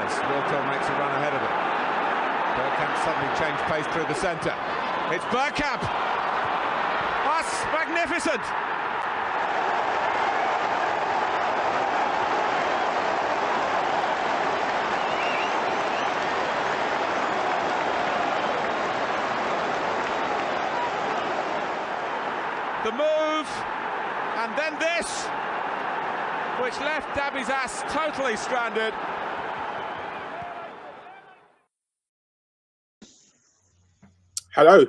as Wilco makes a run ahead of him. Bergkamp suddenly changed pace through the centre. It's Bergkamp! That's magnificent! The move, and then this, which left Dabby's ass totally stranded. Hello,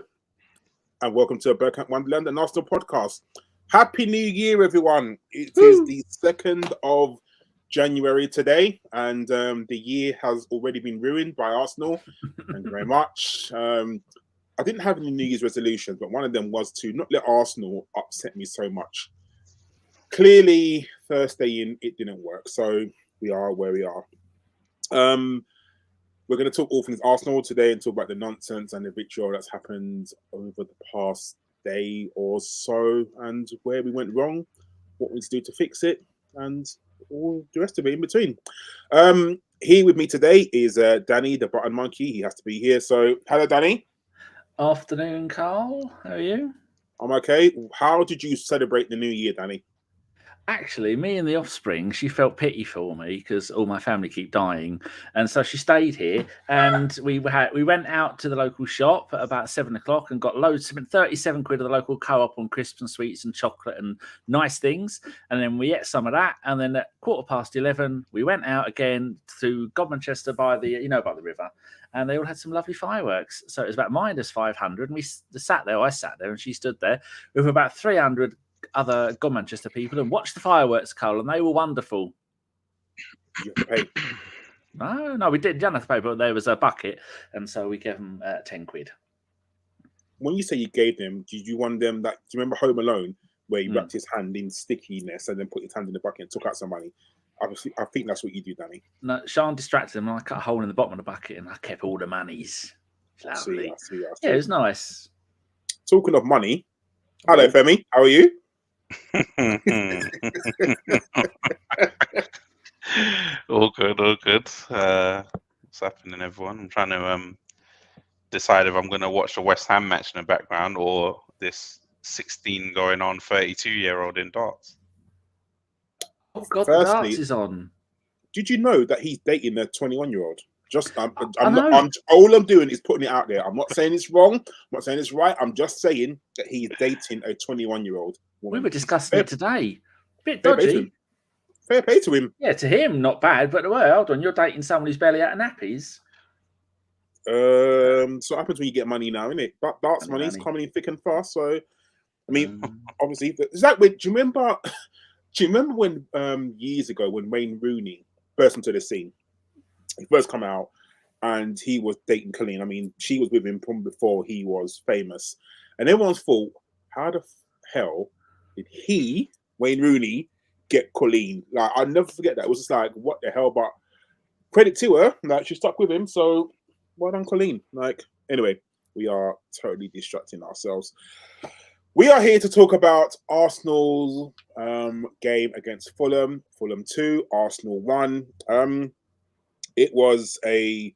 and welcome to a Bergkamp Wonderland and Arsenal podcast. Happy New Year, everyone. It is the 2nd of January today, and the year has already been ruined by Arsenal. Thank you very much. I didn't have any New Year's resolutions, but one of them was to not let Arsenal upset me so much. Clearly, first day in, it didn't work, so we are where we are. We're going to talk all things Arsenal today and talk about the nonsense and the vitriol that's happened over the past day or so and where we went wrong, what we need to do to fix it, and all the rest of it in between. Here with me today is Danny, the button monkey. He has to be here. So, hello, Danny. Afternoon, Karl. How are you? I'm okay. How did you celebrate the new year, Danny? Actually, me and the offspring, she felt pity for me because all my family keep dying. And so she stayed here and we went out to the local shop at about 7 o'clock and got loads, spent 37 quid at the local co-op on crisps and sweets and chocolate and nice things. And then we ate some of that. And then at 11:15, we went out again to Godmanchester by the river. And they all had some lovely fireworks. So it was about -500. And we sat there, I sat there and she stood there with about 300 other Manchester people and watched the fireworks, Karl, and they were wonderful. You have to pay. No, we didn't have to pay, but there was a bucket, and so we gave them 10 quid. When you say you gave them, did you want them that? Do you remember Home Alone where he wrapped his hand in stickiness and then put his hand in the bucket and took out some money? I think that's what you do, Danny. No, Sean distracted him, and I cut a hole in the bottom of the bucket, and I kept all the monies. I see. Yeah, it was nice. Talking of money, hello, Femi. How are you? All good. What's happening, everyone? I'm trying to decide if I'm going to watch the West Ham match in the background or this 16 going on 32-year-old in darts. Oh God, the darts is on. Did you know that he's dating a 21-year-old? All I'm doing is putting it out there. I'm not saying it's wrong. I'm not saying it's right. I'm just saying that he's dating a 21-year-old woman. We were discussing it today. Bit dodgy. Fair play to him. Yeah, to him, not bad. But hold on, you're dating someone who's barely out of nappies. So what happens when you get money now, innit? Darts money's coming in thick and fast. So, I mean, obviously, is that when? Do you remember? Do you remember when years ago when Wayne Rooney burst into the scene? He first come out and he was dating Colleen. I mean, she was with him from before he was famous. And everyone's thought, how the hell did he, Wayne Rooney, get Colleen? Like, I'll never forget that. It was just like, what the hell? But credit to her, like, she stuck with him. So, well done, Colleen. Like, anyway, we are totally distracting ourselves. We are here to talk about Arsenal's game against Fulham. Fulham 2, Arsenal 1. It was a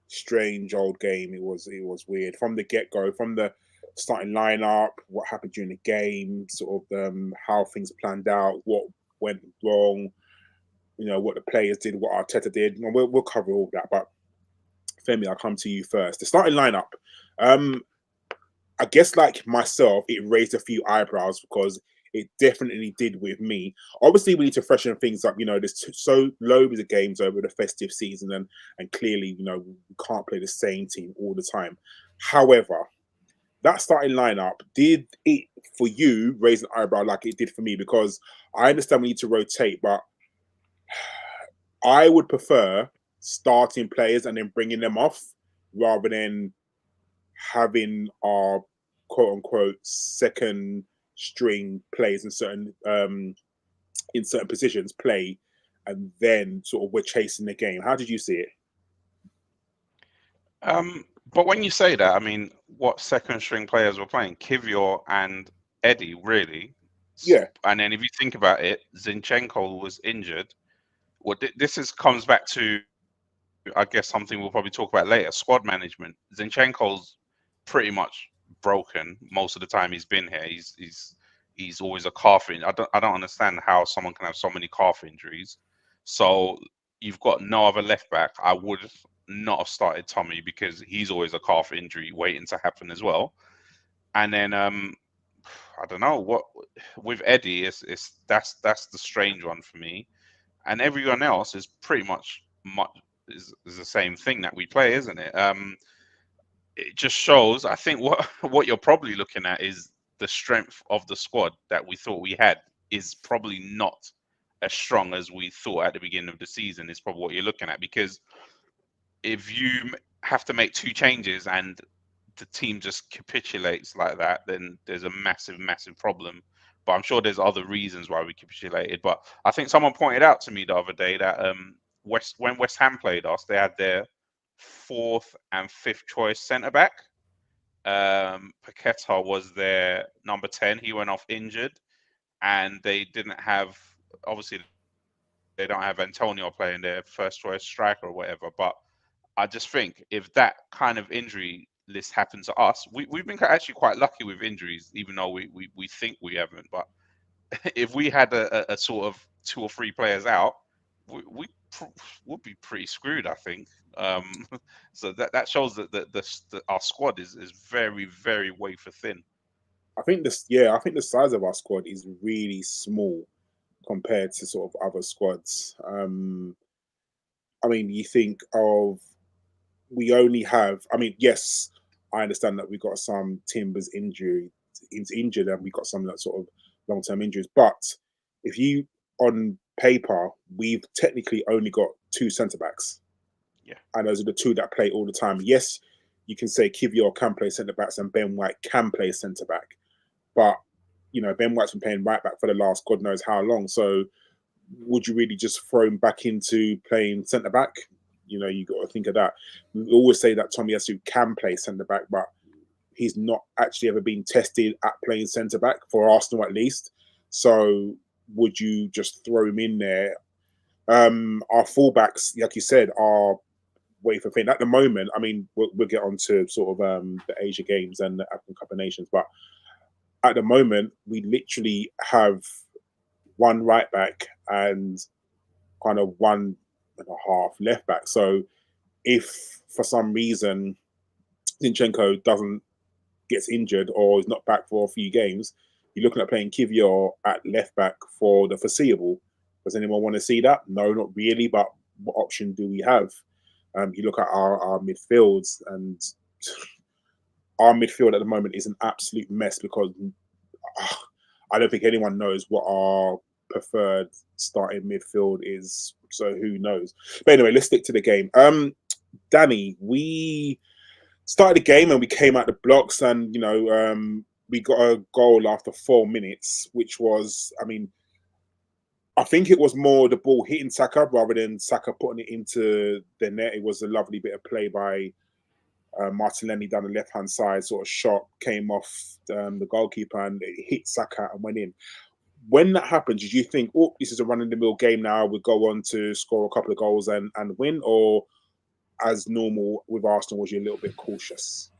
strange old game. It was weird from the get-go, from the starting lineup, what happened during the game, sort of how things planned out, what went wrong, what the players did, what Arteta did. And we'll cover all that. But Femi, I'll come to you first. The starting lineup, I guess like myself, it raised a few eyebrows because it definitely did with me. Obviously, we need to freshen things up. There's so loads of games over the festive season, and clearly, we can't play the same team all the time. However, that starting lineup, did it for you raise an eyebrow like it did for me? Because I understand we need to rotate, but I would prefer starting players and then bringing them off rather than having our quote-unquote second string players in certain positions play, and then sort of we're chasing the game. How did you see it? But when you say that, I mean, what second string players were playing? Kiwior and Eddie, really? Yeah. And then if you think about it, Zinchenko was injured. Well, this comes back to I guess something we'll probably talk about later. Squad management. Zinchenko's pretty much broken most of the time he's been here. He's always a calf injury. I don't understand how someone can have so many calf injuries. So you've got no other left back. I would not have started Tommy because he's always a calf injury waiting to happen as well. And then I don't know what with Eddie that's the strange one for me. And everyone else is pretty much is the same thing that we play, isn't it? It just shows. I think what you're probably looking at is the strength of the squad that we thought we had is probably not as strong as we thought at the beginning of the season. Is probably what you're looking at, because if you have to make 2 changes and the team just capitulates like that, then there's a massive problem. But I'm sure there's other reasons why we capitulated. But I think someone pointed out to me the other day that when West Ham played us, they had their 4th and 5th choice centre back. Paqueta was their number 10. He went off injured, and they didn't have, obviously they don't have Antonio playing their first choice striker or whatever. But I just think if that kind of injury list happened to us, we've been actually quite lucky with injuries, even though we think we haven't. But if we had a sort of 2 or 3 players out, we would be pretty screwed, I think. So that shows that our squad is very, very wafer thin. I think the size of our squad is really small compared to sort of other squads. I mean, you think of, we only have, I mean, yes, I understand that we've got some Timbers injured, and we've got some that sort of long-term injuries. But if you, on paper, we've technically only got 2 centre-backs. Yeah. And those are the 2 that play all the time. Yes, you can say Kiwior can play centre-backs and Ben White can play centre-back. But, you know, Ben White's been playing right-back for the last God knows how long. So would you really just throw him back into playing centre-back? You know, you got to think of that. We always say that Tomiyasu can play centre-back, but he's not actually ever been tested at playing centre-back, for Arsenal at least. So would you just throw him in there? Our fullbacks, like you said, are way for thin. At the moment, I mean, we'll get on to sort of the Asia Games and the African Cup of Nations, but at the moment, we literally have 1 right back and kind of 1.5 left back. So if for some reason Zinchenko gets injured or is not back for a few games, you're looking at playing Kiwior at left back for the foreseeable. Does anyone want to see that? No, not really. But what option do we have? You look at our midfields, and our midfield at the moment is an absolute mess, because I don't think anyone knows what our preferred starting midfield is. So who knows? But anyway, let's stick to the game. Danny, we started the game and we came out the blocks, and you know, we got a goal after 4 minutes, which was, I mean, I think it was more the ball hitting Saka rather than Saka putting it into the net. It was a lovely bit of play by Martinelli down the left-hand side, sort of shot, came off the goalkeeper and it hit Saka and went in. When that happened, did you think, oh, this is a run-of-the-mill game now, we'll go on to score a couple of goals and win? Or as normal with Arsenal, was you a little bit cautious?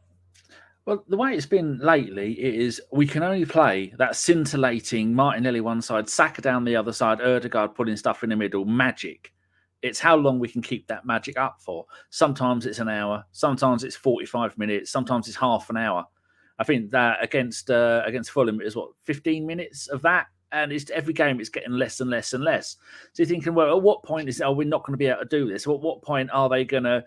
Well, the way it's been lately is we can only play that scintillating Martinelli one side, Saka down the other side, Odegaard putting stuff in the middle, magic. It's how long we can keep that magic up for. Sometimes it's an hour, sometimes it's 45 minutes, sometimes it's half an hour. I think that against Fulham, it was 15 minutes of that? And it's every game it's getting less and less and less. So you're thinking, well, at what point is it, we're not going to be able to do this? At what point are they going to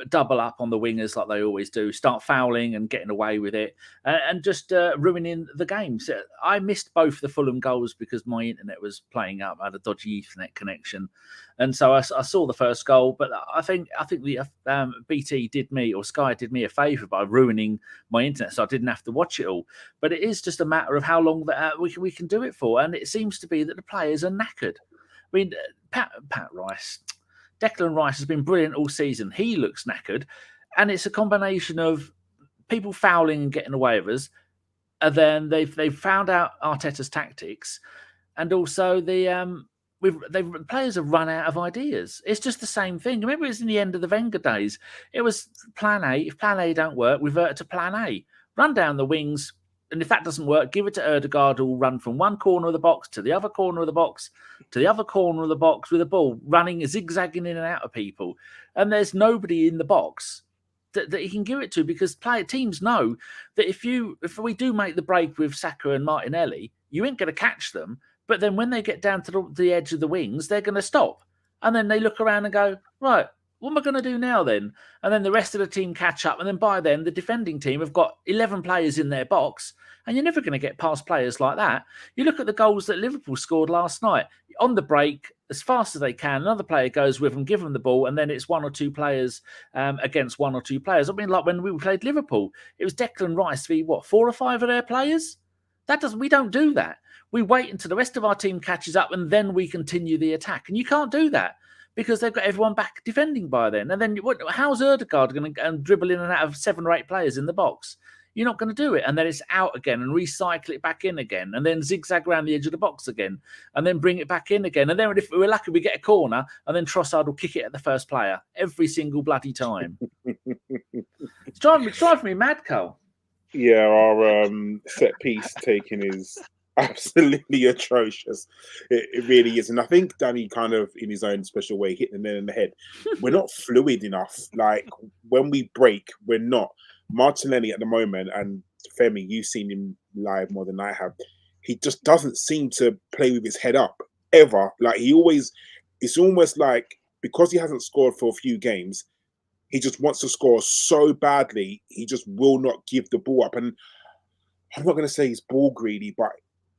double up on the wingers like they always do, start fouling and getting away with it, and just ruining the game? So I missed both the Fulham goals because my internet was playing up. I had a dodgy Ethernet connection, and so I saw the first goal. But I think the BT did me, or Sky did me, a favour by ruining my internet, so I didn't have to watch it all. But it is just a matter of how long that we can do it for. And it seems to be that the players are knackered. I mean, Pat Reiss, Declan Reiss has been brilliant all season. He looks knackered. And it's a combination of people fouling and getting away with us. And then they've found out Arteta's tactics. And also the players have run out of ideas. It's just the same thing. Remember, it was in the end of the Wenger days. It was plan A. If plan A don't work, revert to plan A. Run down the wings, and if that doesn't work, give it to Odegaard, who'll run from one corner of the box to the other corner of the box to the other corner of the box with a ball, running, zigzagging in and out of people. And there's nobody in the box that he can give it to, because teams know that if we do make the break with Saka and Martinelli, you ain't going to catch them. But then when they get down to the edge of the wings, they're going to stop. And then they look around and go, right, what am I going to do now then? And then the rest of the team catch up. And then by then, the defending team have got 11 players in their box. And you're never going to get past players like that. You look at the goals that Liverpool scored last night. On the break, as fast as they can, another player goes with them, give them the ball, and then it's one or two players against one or two players. I mean, like when we played Liverpool, it was Declan Rice v 4 or 5 of their players? We don't do that. We wait until the rest of our team catches up, and then we continue the attack. And you can't do that because they've got everyone back defending by then. And then how's Odegaard going to dribble in and out of 7 or 8 players in the box? You're not going to do it. And then it's out again and recycle it back in again, and then zigzag around the edge of the box again, and then bring it back in again. And then if we're lucky, we get a corner, and then Trossard will kick it at the first player every single bloody time. It's driving me mad, Karl. Yeah, our set piece taking is absolutely atrocious. It really is. And I think Danny kind of, in his own special way, hit the nail on the head. We're not fluid enough. Like, when we break, we're not. Martinelli at the moment, and Femi, you've seen him live more than I have, he just doesn't seem to play with his head up, ever. Like, it's almost like, because he hasn't scored for a few games, he just wants to score so badly, he just will not give the ball up. And I'm not going to say he's ball greedy, but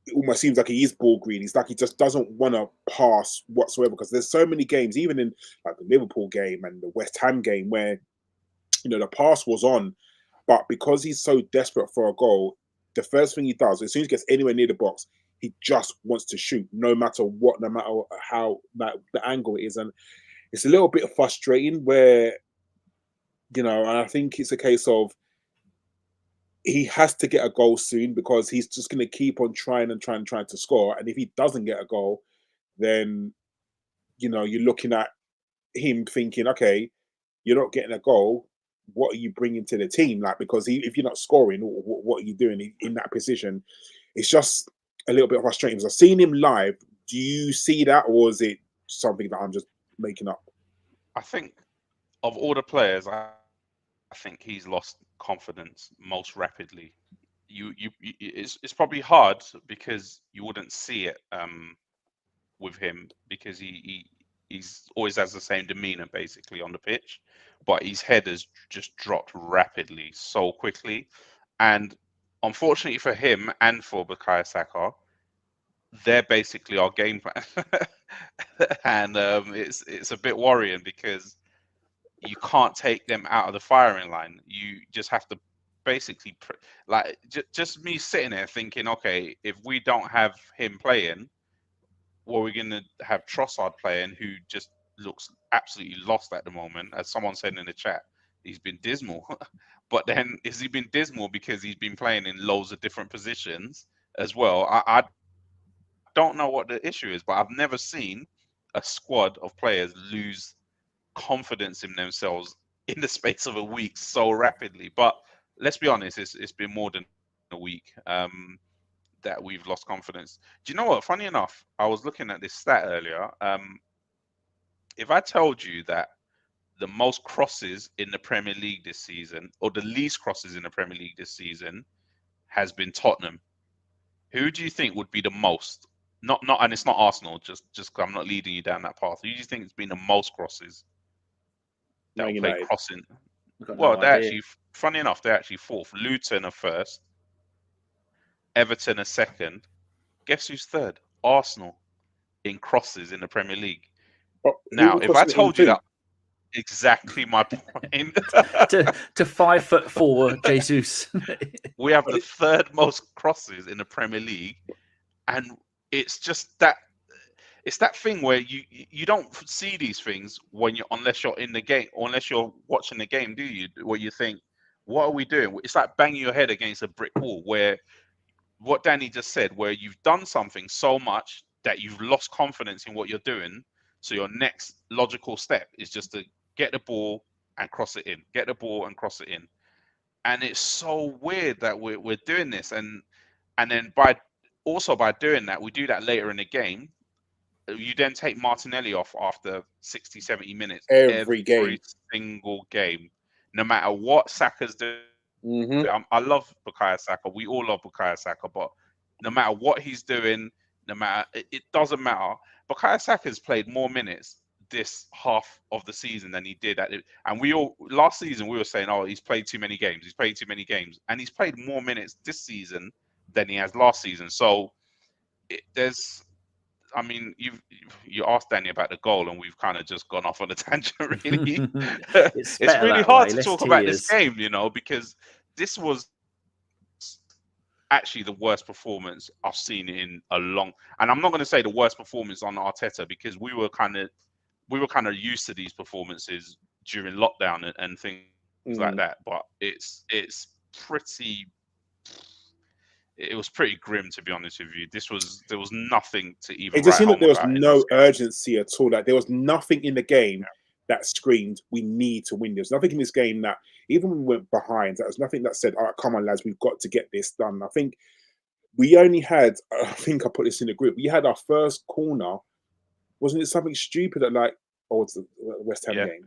it almost seems like he is ball greedy. It's like he just doesn't want to pass whatsoever, because there's so many games, even in like the Liverpool game and the West Ham game, where, you know, the pass was on, but because he's so desperate for a goal, the first thing he does, as soon as he gets anywhere near the box, he just wants to shoot, no matter what, no matter how the angle it is. And it's a little bit frustrating where, you know, and I think it's a case of he has to get a goal soon, because he's just going to keep on trying to score. And if he doesn't get a goal, then, you know, you're looking at him thinking, okay, you're not getting a goal. What are you bringing to the team? Like, because if you're not scoring, what are you doing in that position? It's just a little bit frustrating. Because I've seen him live. Do you see that, or is it something that I'm just making up? I think of all the players, I think he's lost confidence most rapidly. It's probably hard because you wouldn't see it with him, because he's always has the same demeanor basically on the pitch, but his head has just dropped rapidly so quickly. And unfortunately for him and for Bukayo Saka, they're basically our game plan. And it's a bit worrying, because you can't take them out of the firing line. You just have to basically, like, just me sitting there thinking, okay, if we don't have him playing, well, we're going to have Trossard playing, who just looks absolutely lost at the moment. As someone said in the chat, he's been dismal. But then, has he been dismal because he's been playing in loads of different positions as well? I don't know what the issue is, but I've never seen a squad of players lose confidence in themselves in the space of a week so rapidly. But let's be honest, it's been more than a week that we've lost confidence. Do you know what? Funny enough, I was looking at this stat earlier. If I told you that the most crosses in the Premier League this season, or the least crosses in the Premier League this season, has been Tottenham, who do you think would be the most? Not, and it's not Arsenal. Just I'm not leading you down that path. Who do you think has been the most crosses that will play crossing? Well, they're actually, funny enough, they're actually fourth. Luton are first. Everton are second. Guess who's third? Arsenal in crosses in the Premier League. Now, if I told you that, exactly my point. to 5'4" Jesus. We have the third most crosses in the Premier League, and it's just that. It's that thing where you don't see these things unless you're in the game, or unless you're watching the game, do you? Where you think, what are we doing? It's like banging your head against a brick wall, where what Danny just said, where you've done something so much that you've lost confidence in what you're doing. So your next logical step is just to get the ball and cross it in, get the ball and cross it in. And it's so weird that we're doing this. And then by doing that, we do that later in the game. You then take Martinelli off after 60, 70 minutes. Every game. Single game. No matter what Saka's doing. I love Bukayo Saka. We all love Bukayo Saka. But no matter what he's doing, it doesn't matter. Bukayo Saka's played more minutes this half of the season than he did and last season we were saying, oh, he's played too many games, and he's played more minutes this season than he has last season. So you asked Danny about the goal, and we've kind of just gone off on a tangent. Really, it's really hard to talk about this game, because this was actually the worst performance I've seen in a long. And I'm not going to say the worst performance on Arteta, because we were kind of used to these performances during lockdown and things like that. But it was pretty grim, to be honest with you. There was nothing to even. It just seemed like there was no urgency at all. Like there was nothing in the game that screamed, "We need to win this." Nothing in this game that, even when we went behind, there was nothing that said, "All right, come on, lads, we've got to get this done." I think we only had. I think I put this in the group. We had our first corner. Wasn't it something stupid that it's the West Ham game?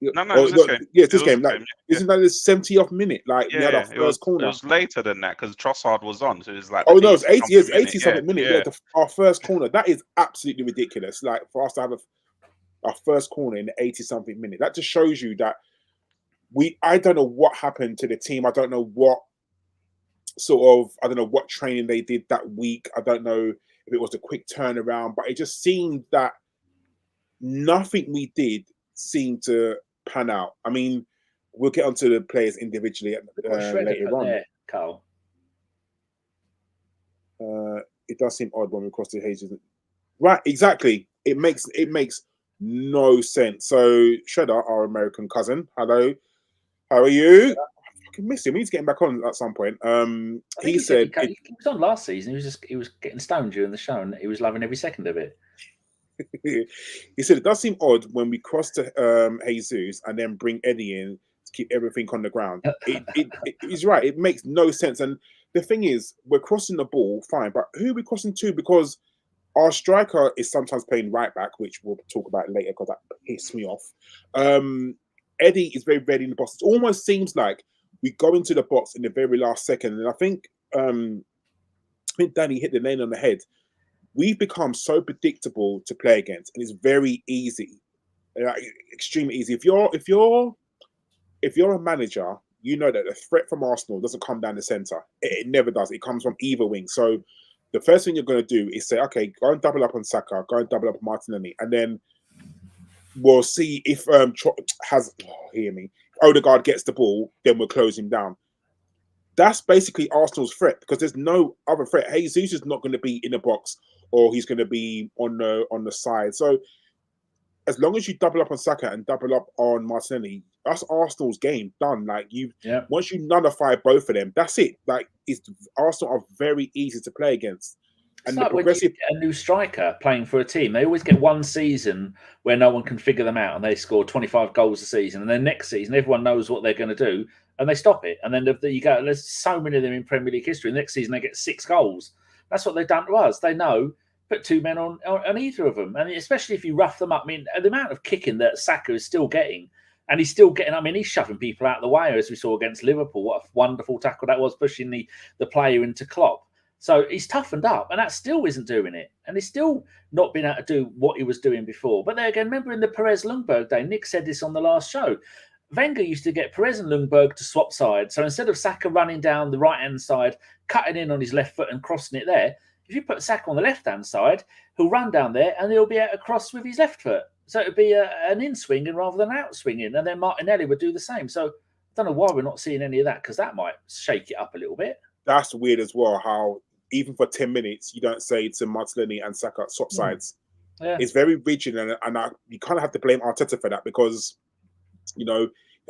No, it was this game. Yeah, this game. Isn't that the 70th minute? We had our first corner. It was later than that because Trossard was on, so it was like. Oh no, it's 80. It's 80-something minute. Yeah, our first corner. That is absolutely ridiculous. For us to have our first corner in the 80-something minute. That just shows you that I don't know what happened to the team. I don't know what what training they did that week. I don't know if it was a quick turnaround, but it just seemed that nothing we did seemed to pan out. I mean, we'll get onto the players individually later on. There, Karl. It does seem odd when we cross the hedges. Right, exactly. It makes no sense. So, Shredder, our American cousin, hello. How are you? I fucking miss him. He's getting back on at some point. He said he was on last season. He was getting stoned during the show, and he was loving every second of it. He said it does seem odd when we cross to Jesus and then bring Eddie in to keep everything on the ground. He's right. It makes no sense. And the thing is, we're crossing the ball, fine, but who are we crossing to? Because our striker is sometimes playing right back, which we'll talk about later because that pissed me off. Eddie is very ready in the box. It almost seems like we go into the box in the very last second. And I think Danny hit the nail on the head. We've become so predictable to play against, and it's very easy, extremely easy. If you're a manager, you know that the threat from Arsenal doesn't come down the centre. It never does. It comes from either wing. So the first thing you're going to do is say, okay, go and double up on Saka, go and double up on Martinelli, and then we'll see if Odegaard gets the ball, then we'll close him down. That's basically Arsenal's threat because there's no other threat. Jesus is not going to be in the box or he's going to be on the side. So as long as you double up on Saka and double up on Martinelli, that's Arsenal's game done. Once you nullify both of them, that's it. Arsenal are very easy to play against. And it's when you get a new striker playing for a team, they always get one season where no one can figure them out and they score 25 goals a season. And then next season, everyone knows what they're going to do and they stop it. And then there's so many of them in Premier League history. Next season, they get 6 goals. That's what they've done to us. They know, put 2 men on either of them. And especially if you rough them up. I mean, the amount of kicking that Saka is still getting, and he's still getting, he's shoving people out of the way, as we saw against Liverpool. What a wonderful tackle that was, pushing the player into Klopp. So he's toughened up, and that still isn't doing it. And he's still not been able to do what he was doing before. But there again, remember in the Perez-Ljungberg day, Nick said this on the last show, Wenger used to get Perez and Ljungberg to swap sides. So instead of Saka running down the right-hand side, cutting in on his left foot and crossing it there, if you put Saka on the left-hand side, he'll run down there and he'll be able to cross with his left foot. So it would be an in-swing rather than out-swinging. And then Martinelli would do the same. So I don't know why we're not seeing any of that, because that might shake it up a little bit. That's weird as well, how even for 10 minutes, you don't say to Martinelli and Saka, swap sides. Yeah. It's very rigid, and you kind of have to blame Arteta for that because,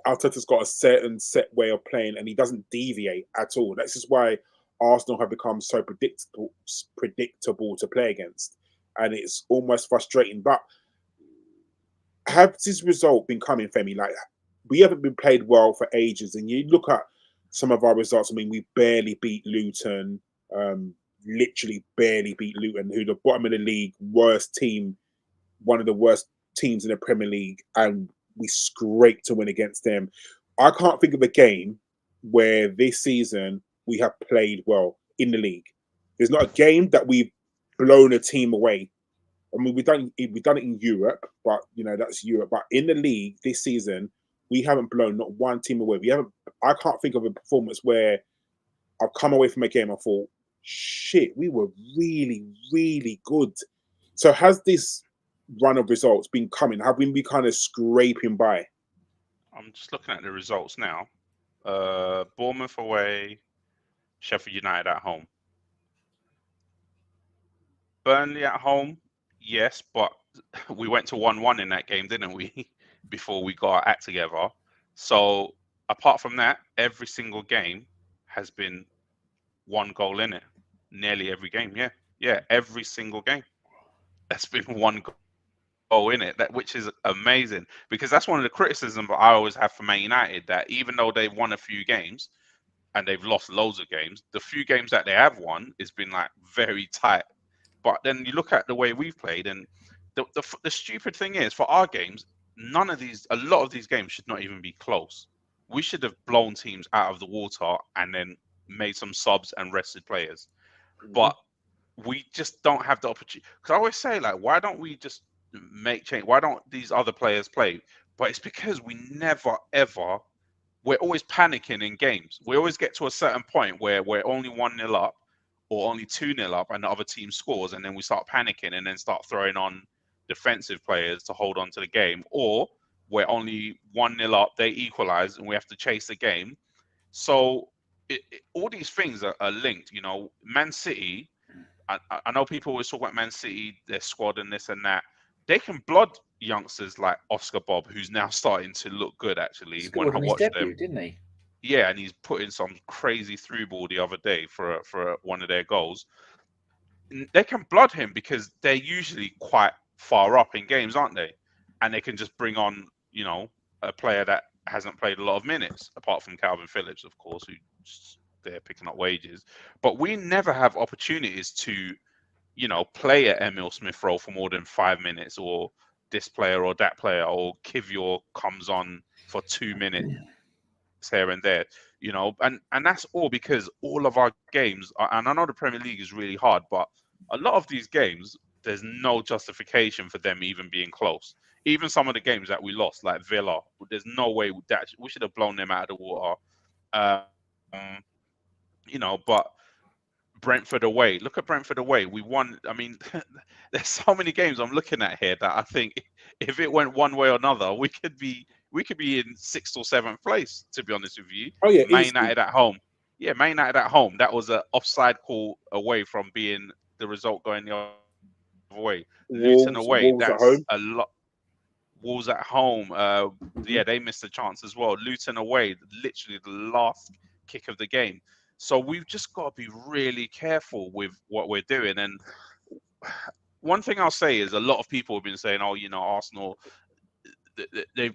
Arteta's got a certain set way of playing and he doesn't deviate at all. That's just why Arsenal have become so predictable to play against. and it's almost frustrating. But has this result been coming, Femi? Like, we haven't been played well for ages, and you look at some of our results. I mean, we barely beat Luton, literally barely beat Luton, who the bottom of the league, worst team, one of the worst teams in the Premier League, and we scraped to win against them. I can't think of a game where this season we have played well in the league. There's not a game that we've blown a team away. I mean, we've done it in Europe, but that's Europe. But in the league this season, we haven't blown not one team away. I can't think of a performance where I've come away from a game and thought, shit, we were really, really good. So has this run of results been coming? Have we been kind of scraping by? I'm just looking at the results now. Bournemouth away, Sheffield United at home. Burnley at home, yes, but we went to 1-1 in that game, didn't we? Before we got our act together. So apart from that, every single game has been one goal in it. Nearly every game, yeah, every single game. That's been one goal in it, which is amazing, because that's one of the criticisms I always have for Man United, that even though they've won a few games and they've lost loads of games, the few games that they have won has been like very tight. But then you look at the way we've played, and the stupid thing is, for our games, a lot of these games should not even be close. We should have blown teams out of the water and then made some subs and rested players. But we just don't have the opportunity. Because I always say, like, why don't we just make change? Why don't these other players play? But it's because we never, ever, we're always panicking in games. We always get to a certain point where we're only 1-0 up or only 2-0 up and the other team scores, and then we start panicking and then start throwing on defensive players to hold on to the game. Or we're only 1-0 up, they equalize, and we have to chase the game. So all these things are linked. Man City, I know people always talk about Man City, their squad and this and that. They can blood youngsters like Oscar Bob, who's now starting to look good, actually. When I watched them, didn't he? Yeah, and he's put in some crazy through ball the other day for one of their goals. They can blood him because they're usually quite far up in games, aren't they? And they can just bring on, a player that hasn't played a lot of minutes, apart from Calvin Phillips, of course, who they're picking up wages. But we never have opportunities to, play at Emile Smith-Rowe for more than 5 minutes, or this player or that player, or Kiwior comes on for 2 minutes here and there, and that's all because all of our games and I know the Premier League is really hard, but a lot of these games, there's no justification for them even being close. Even some of the games that we lost, like Villa, there's no way that we should have blown them out of the water. But Brentford away, look at Brentford away. We won. I mean, there's so many games I'm looking at here that I think if it went one way or another, we could be in 6th or 7th place, to be honest with you. Oh yeah, Man United at home. Yeah, Man United at home. That was an offside call away from being the result going the other way. Luton away. Wolves That's at home. a lot. Wolves at home. Yeah, they missed a chance as well. Luton away. Literally the last kick of the game. So we've just got to be really careful with what we're doing. And one thing I'll say is a lot of people have been saying, oh, Arsenal, their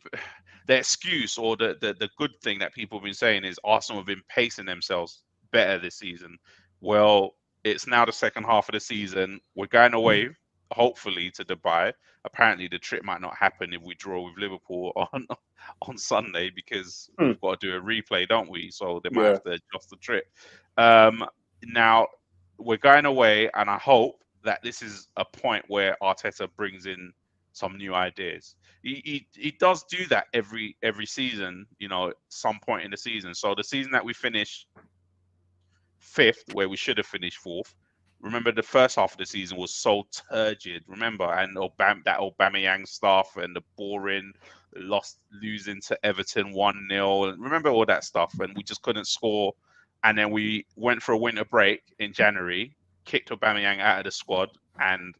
excuse or the good thing that people have been saying is Arsenal have been pacing themselves better this season. Well, it's now the second half of the season. We're going away, hopefully, to Dubai. Apparently, the trip might not happen if we draw with Liverpool on Sunday, because we've got to do a replay, don't we? So they might have to adjust the trip. Now, we're going away, and I hope that this is a point where Arteta brings in some new ideas. He does do that every season, some point in the season. So the season that we finished 5th, where we should have finished 4th, remember the first half of the season was so turgid, remember? And that Aubameyang stuff and the boring losing to Everton 1-0. Remember all that stuff? And we just couldn't score. And then we went for a winter break in January, kicked Aubameyang out of the squad, and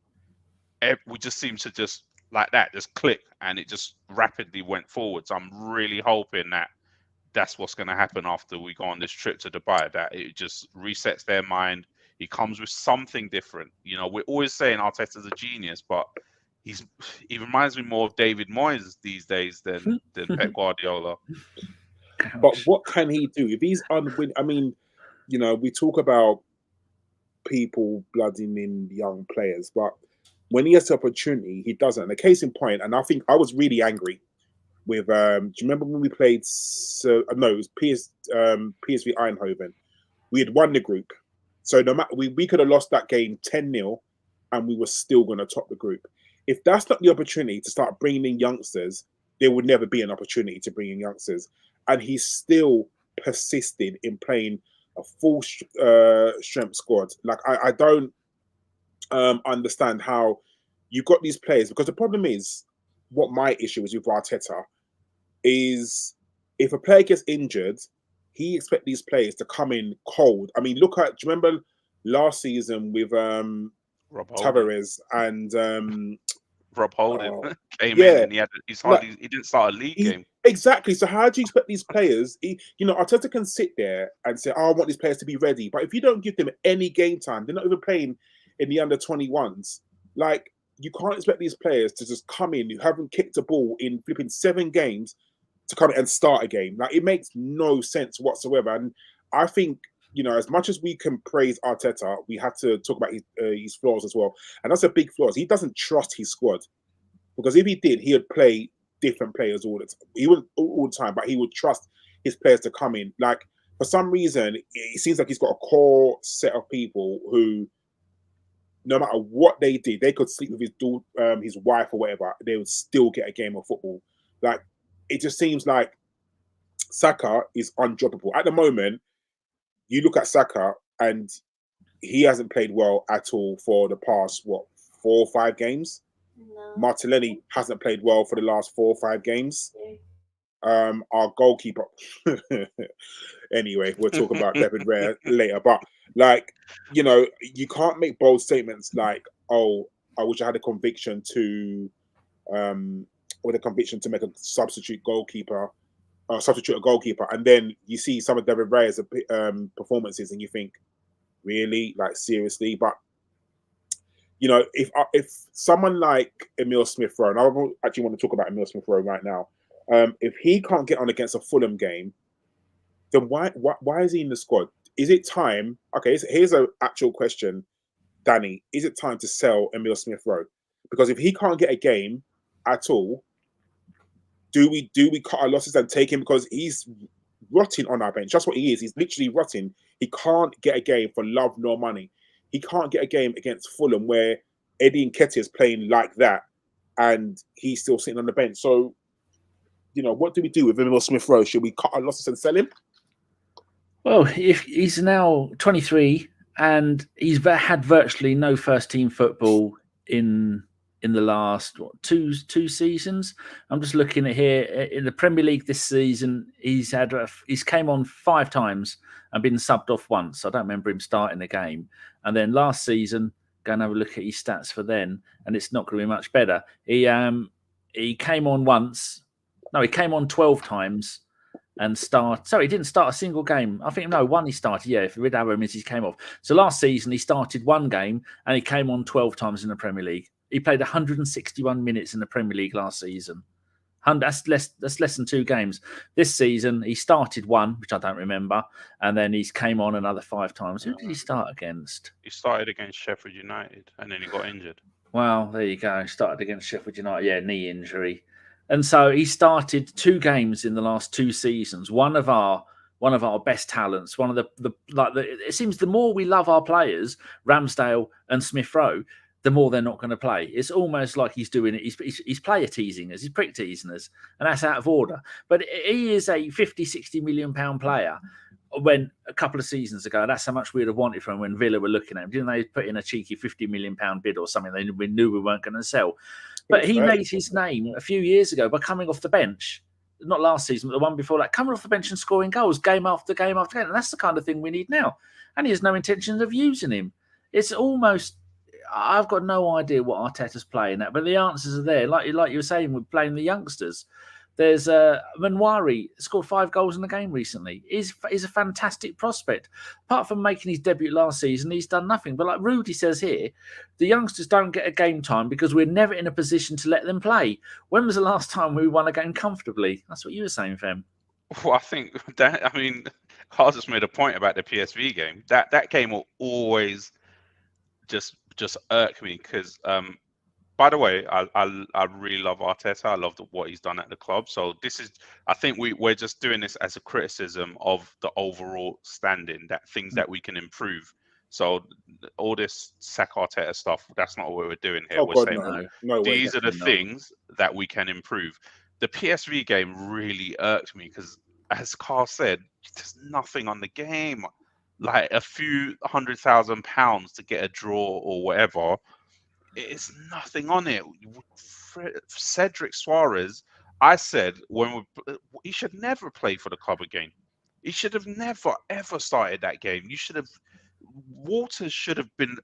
we just seemed to just like that, just click, and it just rapidly went forward. So I'm really hoping that that's what's going to happen after we go on this trip to Dubai, that it just resets their mind. He comes with something different. You know, we're always saying Arteta's a genius, but he reminds me more of David Moyes these days than Pep Guardiola. But what can he do if he's unwilling? I mean, you know, we talk about people blooding in young players, but when he has the opportunity, he doesn't. And a case in point, and I think I was really angry with. Do you remember when we played? No, it was PSV Eindhoven. We had won the group, so no matter we could have lost that game 10-0, and we were still going to top the group. If that's not the opportunity to start bringing in youngsters, there would never be an opportunity to bring in youngsters. And he still persisted in playing a full strength squad. Like I don't understand how you got these players, because the problem is, what my issue is with Arteta is, if a player gets injured, he expects these players to come in cold. I mean, do you remember last season with Tavares and Rob Holding came in and he didn't start a league game. Exactly. So how do you expect these players? Arteta can sit there and say, "Oh, I want these players to be ready," but if you don't give them any game time, they're not even playing in the under 21s. Like, you can't expect these players to just come in who haven't kicked a ball in flipping 7 games to come in and start a game. Like, it makes no sense whatsoever. And I think, as much as we can praise Arteta, we have to talk about his flaws as well. And that's a big flaw. He doesn't trust his squad, because if he did, he would play different players all the time. He wouldn't all the time, but he would trust his players to come in. Like, for some reason, it seems like he's got a core set of people who, no matter what they did, they could sleep with his wife or whatever, they would still get a game of football. Like, it just seems like Saka is undroppable. At the moment, you look at Saka and he hasn't played well at all for the past, 4 or 5 games? No. Martinelli hasn't played well for the last 4 or 5 games. Our goalkeeper. Anyway, we'll talk about David Raya later. But, you can't make bold statements like, "Oh, I wish I had a conviction to, make a substitute a goalkeeper," and then you see some of David Raya's performances, and you think, really, like, seriously? But if someone like Emile Smith-Rowe, and I actually want to talk about Emile Smith-Rowe right now, if he can't get on against a Fulham game, then why is he in the squad? Is it time? Okay, here's an actual question, Danny. Is it time to sell Emile Smith-Rowe? Because if he can't get a game at all, do we cut our losses and take him? Because he's rotting on our bench. That's what he is. He's literally rotting. He can't get a game for love nor money. He can't get a game against Fulham where Eddie Nketiah is playing like that, and he's still sitting on the bench. So, what do we do with Emile Smith-Rowe? Should we cut our losses and sell him? Well, if he's now 23 and he's had virtually no first-team football in the last two seasons. I'm just looking at here in the Premier League this season. He's came on 5 times and been subbed off once. I don't remember him starting the game. And then last season, go and have a look at his stats for then, and it's not going to be much better. He came on once. No, he came on 12 times and he didn't start a single game. I think, one he started. Yeah, if you read how many he came off. So last season, he started 1 game and he came on 12 times in the Premier League. He played 161 minutes in the Premier League last season. That's less than 2 games. This season, he started 1, which I don't remember, and then he came on another 5 times. Who did he start against? He started against Sheffield United, and then he got injured. Well, there you go. He started against Sheffield United. Yeah, knee injury. And so he started 2 games in the last 2 seasons. One of our best talents. One of the it seems the more we love our players, Ramsdale and Smith-Rowe, the more they're not going to play. It's almost like he's doing it. He's player teasing us. He's prick teasing us, and that's out of order. But he is a 50, 60 million pound player. When a couple of seasons ago, that's how much we'd have wanted from him when Villa were looking at him. Didn't they put in a cheeky 50 million pound bid or something we knew we weren't going to sell? But he made his name a few years ago by coming off the bench. Not last season, but the one before that, coming off the bench and scoring goals game after game after game. And that's the kind of thing we need now. And he has no intention of using him. It's almost... I've got no idea what Arteta's playing at, but the answers are there. Like you were saying, we're playing the youngsters. There's Manwari scored 5 goals in the game recently. He's a fantastic prospect. Apart from making his debut last season, he's done nothing. But like Rudy says here, the youngsters don't get a game time because we're never in a position to let them play. When was the last time we won a game comfortably? That's what you were saying, Fem. Well, I think that, I mean, Karl just made a point about the PSV game. That game will always just irk me because, by the way, I really love Arteta. I love what he's done at the club. So I think we're just doing this as a criticism of the overall standing, that things that we can improve. So all this sack Arteta stuff, that's not what we're doing here. We're saying these are the things that we can improve. The PSV game really irked me because, as Karl said, there's nothing on the game. Like a few £100,000 to get a draw or whatever. It's nothing on it. Cedric Suarez, I said he should never play for the club again. He should have never ever started that game. Waters should have been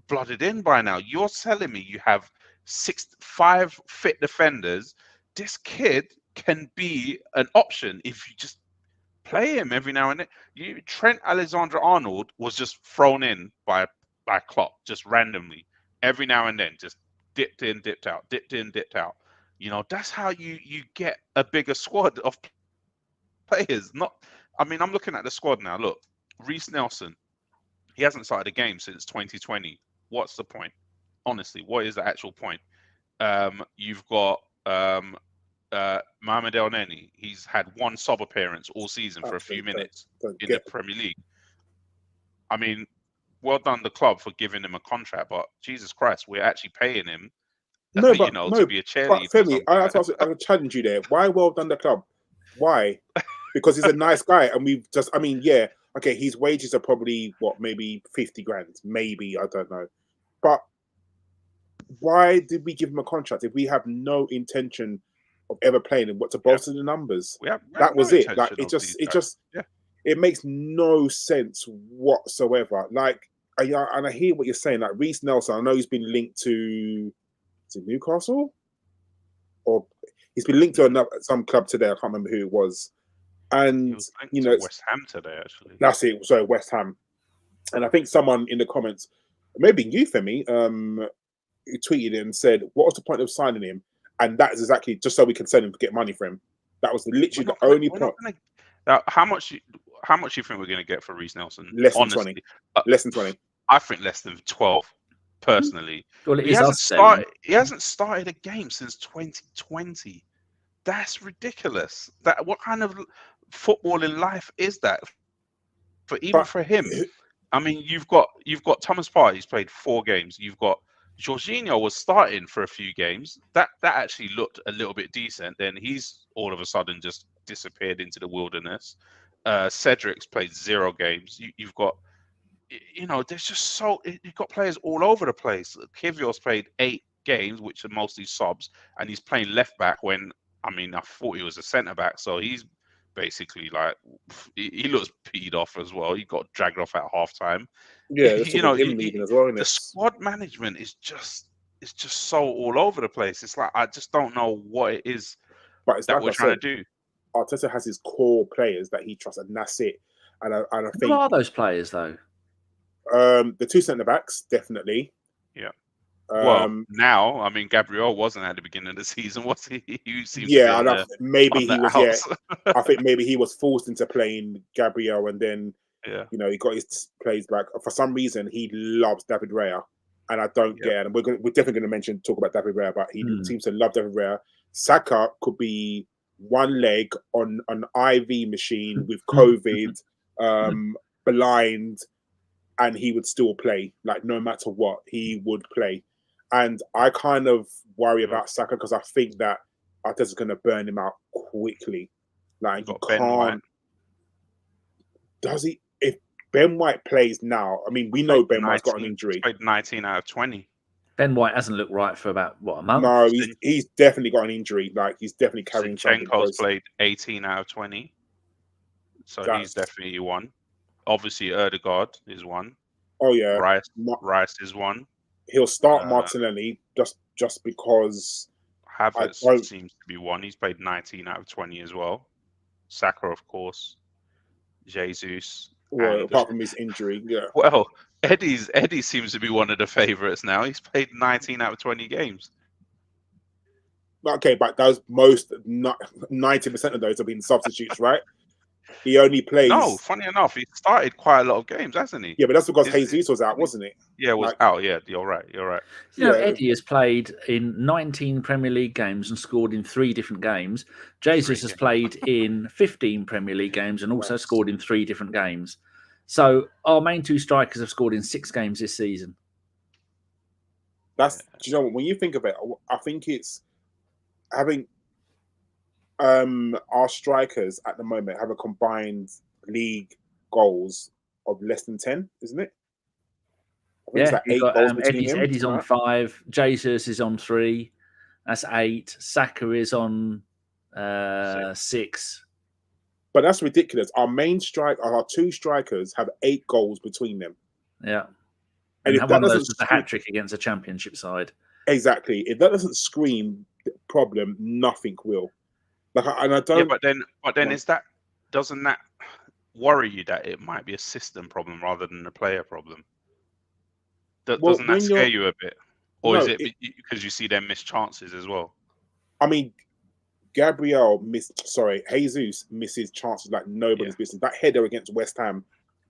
blooded in by now. You're telling me you have 5 fit defenders. This kid can be an option if you just play him every now and then. Trent Alexander-Arnold was just thrown in by Klopp just randomly. Every now and then, just dipped in, dipped out, dipped in, dipped out. You know, that's how you get a bigger squad of players. I'm looking at the squad now. Look, Reiss Nelson, he hasn't started a game since 2020. What's the point? Honestly, what is the actual point? You've got Mohamed El Neni. He's had 1 sub appearance all season for a few minutes in the Premier League. I mean, well done the club for giving him a contract, but Jesus Christ, we're actually paying him, to be a cheerleader. But Femi, I challenge you there. Why well done the club? Why? Because he's a nice guy, and his wages are probably maybe 50 grand, maybe, I don't know. But why did we give him a contract if we have no intention of ever playing him? What, to bolster the numbers? That was it. Like it makes no sense whatsoever. Like, and I hear what you're saying. Like Reiss Nelson, I know he's been linked to Newcastle, or he's been linked to some club today. I can't remember who it was. And West Ham today, actually. That's it. So West Ham, and I think someone in the comments, maybe you, Femi, who tweeted it and said, "What was the point of signing him?" And that is exactly just so we can send him to get money for him. That was literally the only point. How much do you think we're going to get for Reiss Nelson? Less than 20. Less than 20. I think less than 12, personally. Well, he hasn't started a game since 2020. That's ridiculous. What kind of football in life is that? For him, I mean, you've got Thomas Partey. He's played 4 games. You've got Jorginho was starting for a few games. That actually looked a little bit decent. Then he's all of a sudden just disappeared into the wilderness. Cedric's played 0 games. You've got, there's just you've got players all over the place. Kiwior's played 8 games, which are mostly subs, and he's playing left back when, I thought he was a centre back. So he's basically like, he looks peed off as well. He got dragged off at half time. Yeah, him leaving as well. Isn't it? The squad management is just so all over the place. It's like, I just don't know what it is that we're trying to do. Arteta has his core players that he trusts, and that's it. And I think, what are those players though? The 2 centre backs, definitely. Yeah. Now, Gabriel wasn't at the beginning of the season, was he? Maybe he was. Yeah, I think maybe he was forced into playing Gabriel, and then he got his plays back. For some reason, he loves David Raya, and I don't get it. And we're definitely going to talk about David Raya, but he seems to love David Raya. Saka could be one leg on an IV machine with COVID, blind, and he would still play. Like, no matter what, he would play. And I kind of worry about Saka because I think that Arteta's going to burn him out quickly. Like, you can't. Does he? If Ben White plays now, we know Ben White's got an injury. He's played 19 out of 20. Ben White hasn't looked right for about, a month? No, he's definitely got an injury. Like, he's definitely carrying something. Zinchenko's played 18 out of 20. So he's definitely one. Obviously, Odegaard is one. Oh, yeah. Reiss is one. He'll start Martinelli just because Havertz don't. seems to be one. He's played 19 out of 20 as well. Saka, of course. Jesus. Well, And apart from his injury, yeah. well, Eddie seems to be one of the favourites now. He's played 19 out of 20 games. Okay, but those 90% of those have been substitutes, right? He only plays. No, funny enough, he started quite a lot of games, hasn't he? Yeah, but that's because Jesus was out, wasn't it? Yeah, was out. Yeah, you're right. You know, Eddie has played in 19 Premier League games and scored in 3 different games. Jesus has played in 15 Premier League games and also scored in 3 different games. So our main 2 strikers have scored in 6 games this season. Do you know what? When you think of it, I think it's having our strikers at the moment have a combined league goals of less than 10, isn't it? I think it's like 8 goals between them. Eddie's on 5. Jesus is on 3. That's 8. Saka is on 6. But that's ridiculous. Our 2 strikers have 8 goals between them. Yeah. And if one of those was a hat-trick against a championship side. Exactly. If that doesn't scream problem, nothing will. I don't. Yeah, but then doesn't that worry you that it might be a system problem rather than a player problem? Doesn't that scare you a bit, or is it because you see them miss chances as well? I mean, Jesus misses chances like nobody's business. That header against West Ham,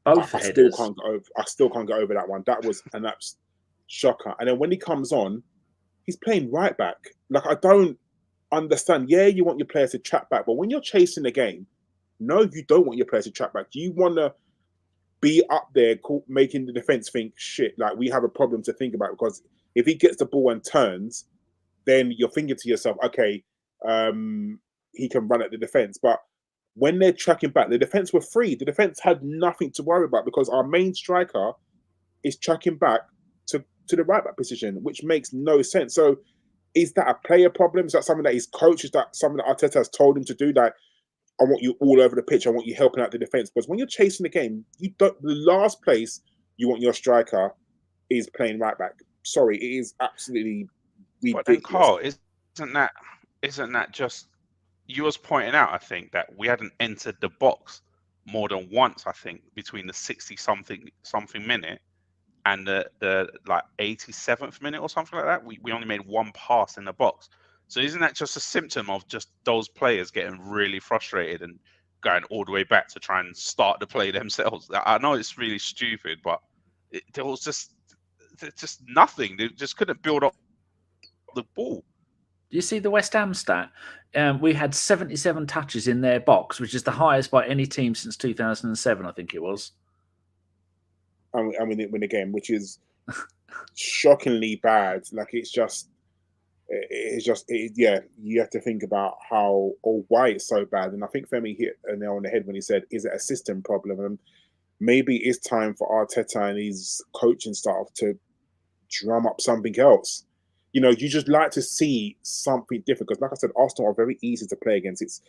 I still can't get over that one. That was an absolute shocker. And then when he comes on, he's playing right back. I don't understand. Yeah, you want your players to track back, but when you're chasing the game, no, you don't want your players to track back. You want to be up there making the defense think, shit, we have a problem to think about, because if he gets the ball and turns, then you're thinking to yourself, okay, he can run at the defense. But when they're tracking back, the defense were free. The defense had nothing to worry about because our main striker is tracking back to the right back position, which makes no sense. So is that a player problem? Is that something that his coach, is that something that Arteta has told him to do? That I want you all over the pitch. I want you helping out the defense. Because when you're chasing the game, the last place you want your striker is playing right back. Sorry, it is absolutely ridiculous. But then, Karl, isn't that just you was pointing out? I think that we hadn't entered the box more than once. I think between the 60 something minute and the 87th minute or something like that, we only made 1 pass in the box. So isn't that just a symptom of just those players getting really frustrated and going all the way back to try and start the play themselves? I know it's really stupid, but there was just nothing. They just couldn't build up the ball. Do you see the West Ham stat? We had 77 touches in their box, which is the highest by any team since 2007, I think it was. I mean, it win the game, which is shockingly bad. You have to think about how or why it's so bad. And I think Femi hit a nail on the head when he said, is it a system problem? And maybe it's time for Arteta and his coaching staff to drum up something else. You just like to see something different. Because like I said, Arsenal are very easy to play against. It's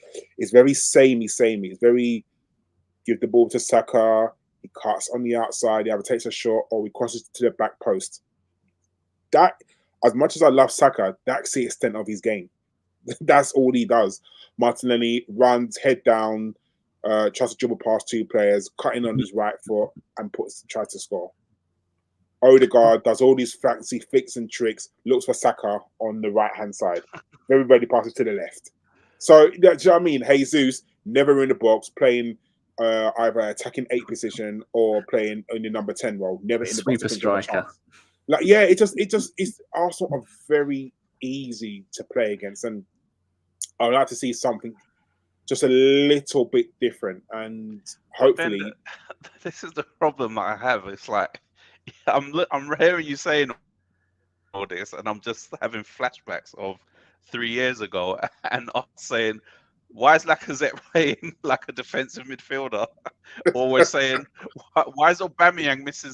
very samey. It's very, give the ball to Saka, he cuts on the outside, he either takes a shot or he crosses to the back post. That, as much as I love Saka, that's the extent of his game. That's all he does. Martinelli runs head down, tries to dribble past 2 players, cutting on his right foot and tries to score. Odegaard does all these fancy flicks and tricks, looks for Saka on the right-hand side. Everybody passes to the left. So, do you know what I mean? Jesus, never in the box, playing either attacking 8 position or playing in the number 10 role. Never in the box. Sweeper striker. It's Arsenal are very easy to play against, and I would like to see something just a little bit different. And hopefully, this is the problem that I have. It's I'm hearing you saying all this, and I'm just having flashbacks of 3 years ago, and I'm saying, why is Lacazette playing like a defensive midfielder? Or we're saying, why is Aubameyang missing?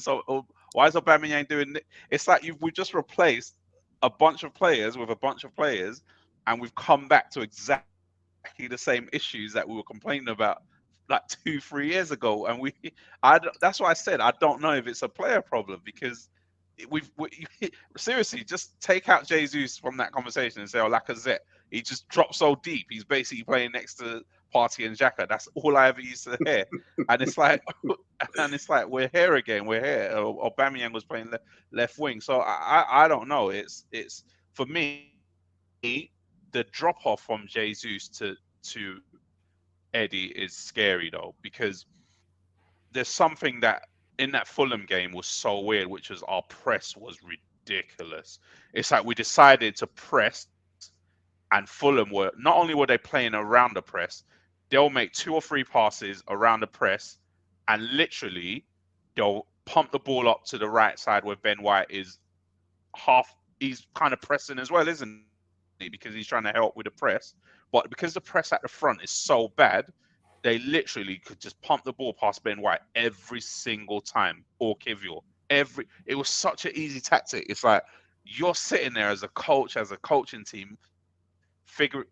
Why is Aubameyang doing it? It's like we've just replaced a bunch of players with a bunch of players, and we've come back to exactly the same issues that we were complaining about 2-3 years ago. And that's why I said I don't know if it's a player problem, because seriously, just take out Jesus from that conversation and say, oh, Lacazette, he just dropped so deep. He's basically playing next to Partey and Xhaka. That's all I ever used to hear. And it's like, we're here again. We're here. Aubameyang was playing left wing. So I don't know. It's for me, the drop off from Jesus to Eddie is scary though, because there's something that in that Fulham game was so weird, which was our press was ridiculous. It's like we decided to press, and Fulham were not only were they playing around the press, they'll make 2 or 3 passes around the press, and literally they'll pump the ball up to the right side where Ben White is he's kind of pressing as well, isn't he? Because he's trying to help with the press. But because the press at the front is so bad, they literally could just pump the ball past Ben White every single time, or Kiwior. It was such an easy tactic. It's like you're sitting there as a coach, as a coaching team.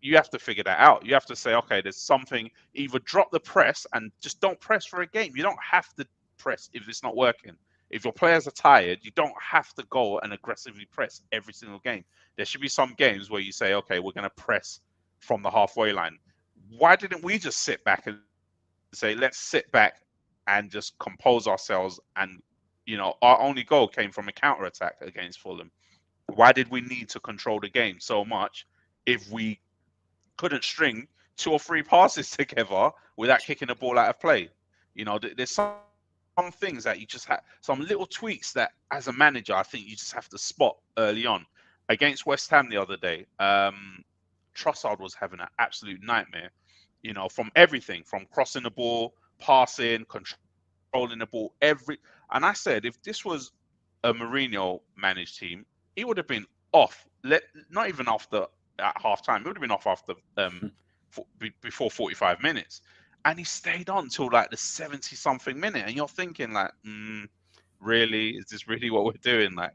You have to figure that out. You have to say, okay, there's something. Either drop the press and just don't press for a game. You don't have to press if it's not working. If your players are tired, you don't have to go and aggressively press every single game. There should be some games where you say, okay, we're going to press from the halfway line. Why didn't we just sit back and say, let's sit back and just compose ourselves? And, our only goal came from a counter-attack against Fulham. Why did we need to control the game so much if we couldn't string 2 or 3 passes together without kicking the ball out of play? There's some things that you just have, some little tweaks that as a manager, I think you just have to spot early on. Against West Ham the other day, Trossard was having an absolute nightmare, from everything, from crossing the ball, passing, controlling the ball, and I said, if this was a Mourinho managed team, he would have been off, not even after at half time, he would have been off after before 45 minutes. And he stayed on till like the 70-something minute. And you're thinking like, really? Is this really what we're doing? Like,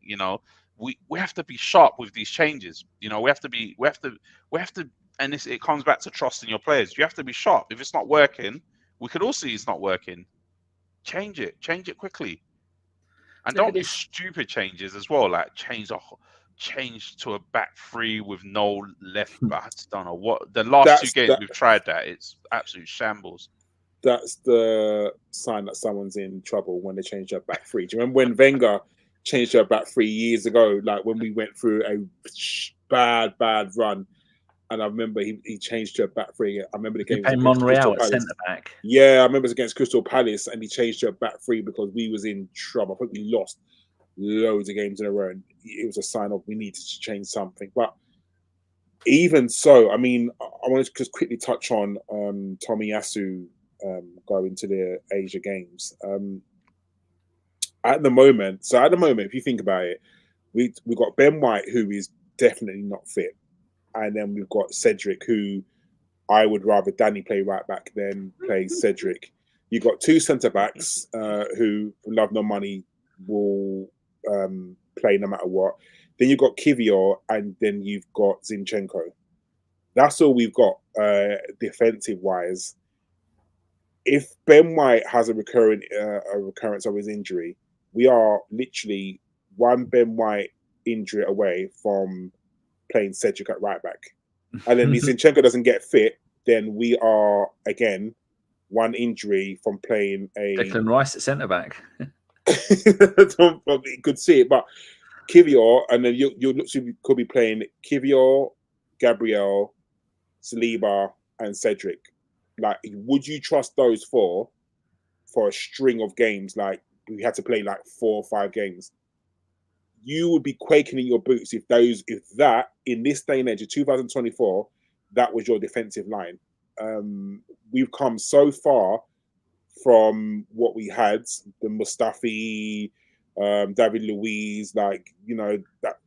we have to be sharp with these changes. We have to, and it comes back to trusting your players. You have to be sharp. If it's not working, we could all see it's not working. Change it quickly. And don't do stupid changes as well. Like change to a back 3 with no left back. I just don't know what the last 2 games we've tried that. It's absolute shambles. That's the sign that someone's in trouble when they change their back 3. Do you remember when Wenger changed their back 3 years ago? Like when we went through a bad run, and I remember he changed to a back 3. I remember the game was Monreal at centre back. Yeah, I remember it was against Crystal Palace, and he changed to a back 3 because we was in trouble. I think we lost loads of games in a row, and it was a sign of we need to change something. But even so, I mean, I want to just quickly touch on Tomiyasu going to the Asia Games. At the moment, if you think about it, we've got Ben White, who is definitely not fit, and then we've got Cedric, who I would rather Danny play right back than play Cedric. You've got 2 centre backs who love no money will play no matter what. Then you've got Kiwior, and then you've got Zinchenko. That's all we've got defensive wise. If Ben White has a recurrence of his injury, we are literally one Ben White injury away from playing Cedric at right back. And then if Zinchenko doesn't get fit, then we are again one injury from playing a Declan Reiss at centre back. Could see it, but Kiwior, and then you could be playing Kiwior, Gabriel, Saliba, and Cedric. Like, would you trust those 4 for a string of games? Like, we had to play like 4 or 5 games. You would be quaking in your boots if that in this day and age of 2024, that was your defensive line. We've come so far from what we had, the Mustafi, David Luiz, like, that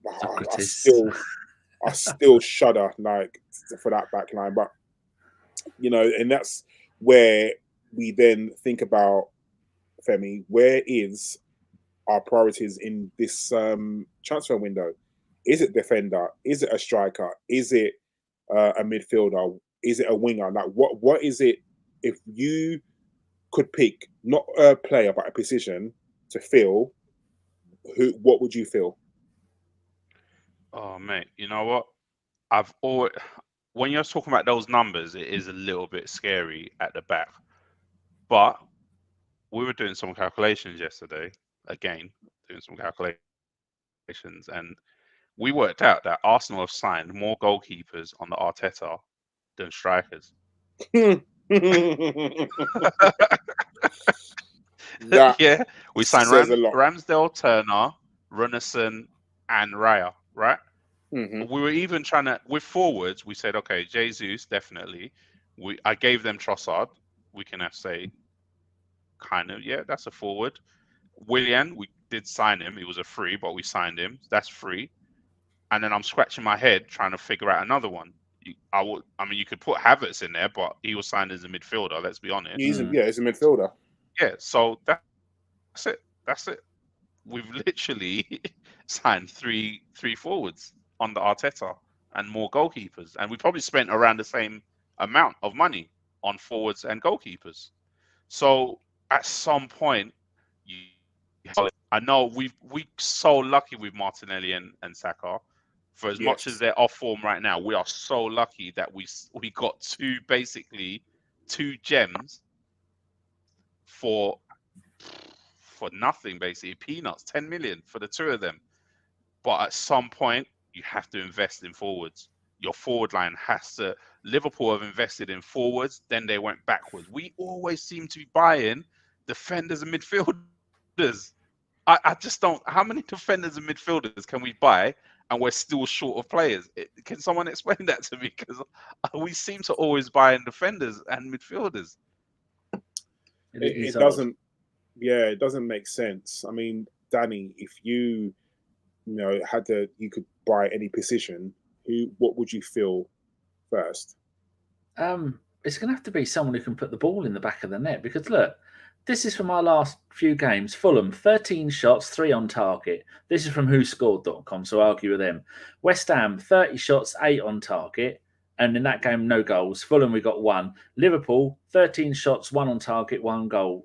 I still shudder like for that back line. But and that's where we then think about, Femi, where is our priorities in this transfer window? Is it defender? Is it a striker? Is it a midfielder? Is it a winger? Like, what is it? If you could pick not a player but a position to fill, what would you feel? Oh, mate, you know what? When you're talking about those numbers, it is a little bit scary at the back. But we were doing some calculations yesterday, again, doing some calculations, and we worked out that Arsenal have signed more goalkeepers on the Arteta than strikers. Yeah, we signed Ramsdale, Turner, Runnison, and Raya, right? Mm-hmm. We were even trying to, with forwards, we said, okay, Jesus, definitely. I gave them Trossard. We can say, kind of, yeah, that's a forward. Willian, we did sign him. He was a free, but we signed him. That's free. And then I'm scratching my head trying to figure out another one. You could put Havertz in there, but he was signed as a midfielder. Let's be honest. He's a midfielder. Yeah, so that's it. That's it. We've literally signed three forwards on the Arteta and more goalkeepers, and we probably spent around the same amount of money on forwards and goalkeepers. So at some point, I know we're so lucky with Martinelli and Saka. For as much as they're off form right now, we are so lucky that we got two gems for nothing, basically peanuts, 10 million for the two of them. But at some point, you have to invest in forwards. Your forward line has to. Liverpool have invested in forwards, then they went backwards. We always seem to be buying defenders and midfielders. I just don't. How many defenders and midfielders can we buy, and we're still short of players? Can someone explain that to me? Because we seem to always buy in defenders and midfielders. It doesn't. Yeah, it doesn't make sense. I mean, Danny, if you could buy any position, what would you feel first? It's going to have to be someone who can put the ball in the back of the net, because look, this is from our last few games. Fulham, 13 shots, 3 on target. This is from whoscored.com, so argue with them. West Ham, 30 shots, 8 on target. And in that game, no goals. Fulham, we got 1. Liverpool, 13 shots, 1 on target, 1 goal.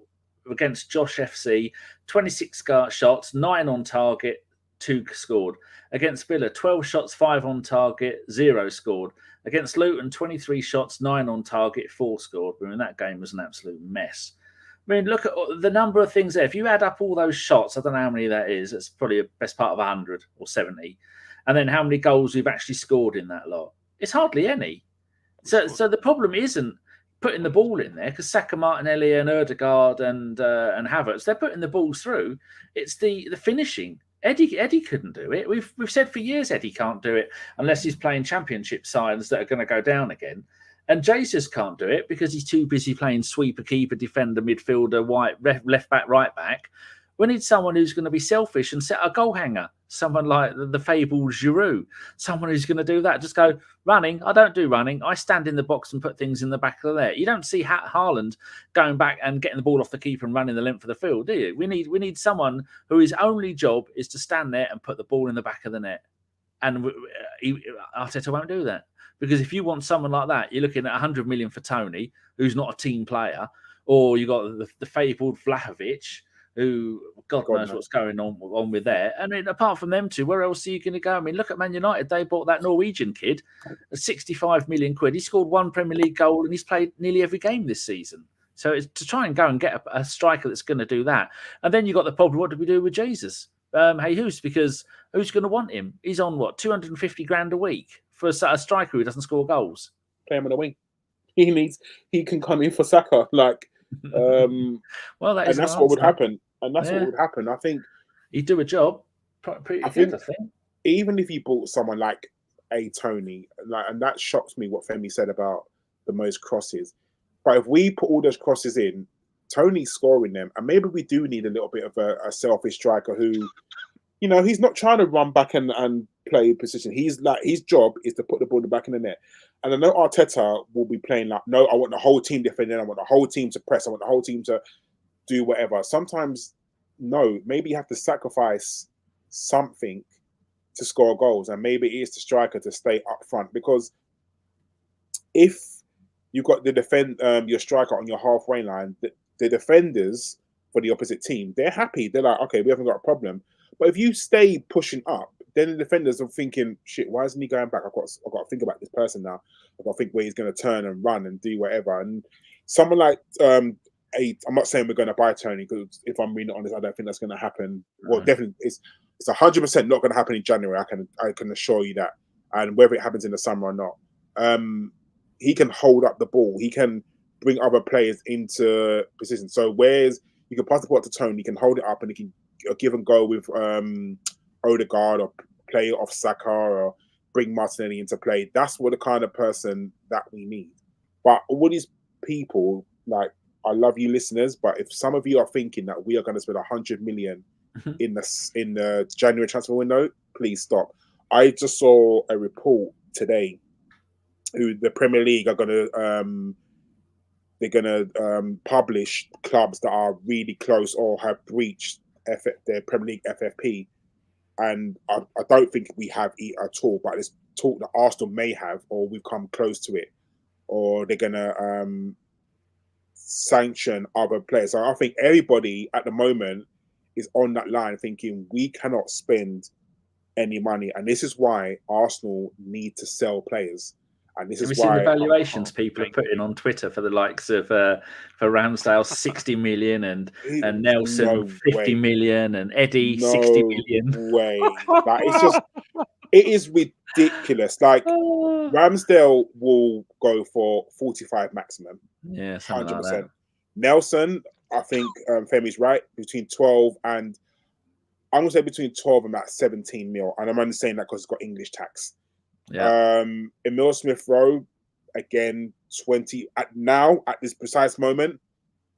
Against Josh FC, 26 shots, 9 on target, 2 scored. Against Villa, 12 shots, 5 on target, 0 scored. Against Luton, 23 shots, 9 on target, 4 scored. I mean, that game was an absolute mess. I mean, look at the number of things there. If you add up all those shots, I don't know how many that is. It's probably a best part of 100 or 70. And then how many goals we've actually scored in that lot. It's hardly any. So the problem isn't putting the ball in there, because Saka, Martinelli and Odegaard and Havertz, they're putting the balls through. It's the finishing. Eddie couldn't do it. We've said for years Eddie can't do it unless he's playing championship sides that are going to go down again. And Jesus can't do it because he's too busy playing sweeper, keeper, defender, midfielder, left back, right back. We need someone who's going to be selfish and set a goal hanger. Someone like the fabled Giroud. Someone who's going to do that. Just go, running. I don't do running. I stand in the box and put things in the back of the net. You don't see Haaland going back and getting the ball off the keeper and running the length of the field, do you? We need someone whose only job is to stand there and put the ball in the back of the net. And Arteta won't do that. Because if you want someone like that, you're looking at 100 million for Tony, who's not a team player, or you got the fabled Vlahovic, who God knows what's going on with there. I mean, apart from them two, where else are you going to go? I mean, look at Man United. They bought that Norwegian kid at 65 million quid. He scored 1 Premier League goal and he's played nearly every game this season. So it's to try and go and get a striker that's going to do that. And then you got the problem, what do we do with Jesus? Jesus, because who's going to want him? He's on, 250 grand a week for a striker who doesn't score goals. Play him on the wing. He can come in for Saka. Well, that's what would happen. And that's what would happen. I think he'd do a job pretty good, I think. Even if you bought someone like a Tony, and that shocks me what Femi said about the most crosses. But if we put all those crosses in, Tony's scoring them, and maybe we do need a little bit of a selfish striker who, he's not trying to run back and play position. His job is to put the ball in the back of the net. And I know Arteta will be playing no, I want the whole team defending. I want the whole team to press. I want the whole team to do whatever. Sometimes, no, maybe you have to sacrifice something to score goals. And maybe it is the striker to stay up front. Because if you've got your striker on your halfway line, the defenders for the opposite team, they're happy. They're like, okay, we haven't got a problem. But if you stay pushing up, then the defenders are thinking, shit, why isn't he going back? I've got to think about this person now. I've got to think where he's going to turn and run and do whatever. And someone like I'm not saying we're going to buy Tony, because if I'm really honest, I don't think that's going to happen. Well, definitely, it's 100% not going to happen in January. I can assure you that. And whether it happens in the summer or not, he can hold up the ball. He can bring other players into position. So whereas you can pass the ball to Tony, he can hold it up and he can give and go with Odegaard, or play off Saka, or bring Martinelli into play. That's what the kind of person that we need. But all these people, like, I love you listeners, but if some of you are thinking that we are going to spend 100 million in the January transfer window, please stop. I just saw a report today who the Premier League are going to they're going to publish clubs that are really close or have breached their Premier League FFP. And I don't think we have it at all, but there's talk that Arsenal may have, or we've come close to it, or they're going to sanction other players. So I think everybody at the moment is on that line thinking we cannot spend any money. And this is why Arsenal need to sell players. And this Have is you why seen the valuations people are putting on Twitter for the likes of for Ramsdale 60 million and Nelson 50 million and Eddie 60 million? Way. Like, it's just, it is ridiculous. Like, Ramsdale will go for 45 maximum. Yeah, 100%. like Nelson, I think Femi's right, between 12 and I'm gonna say between 12 and about 17 mil. And I'm only saying that because it's got English tax. Yeah. Emile Smith-Rowe, again, 20 at this precise moment,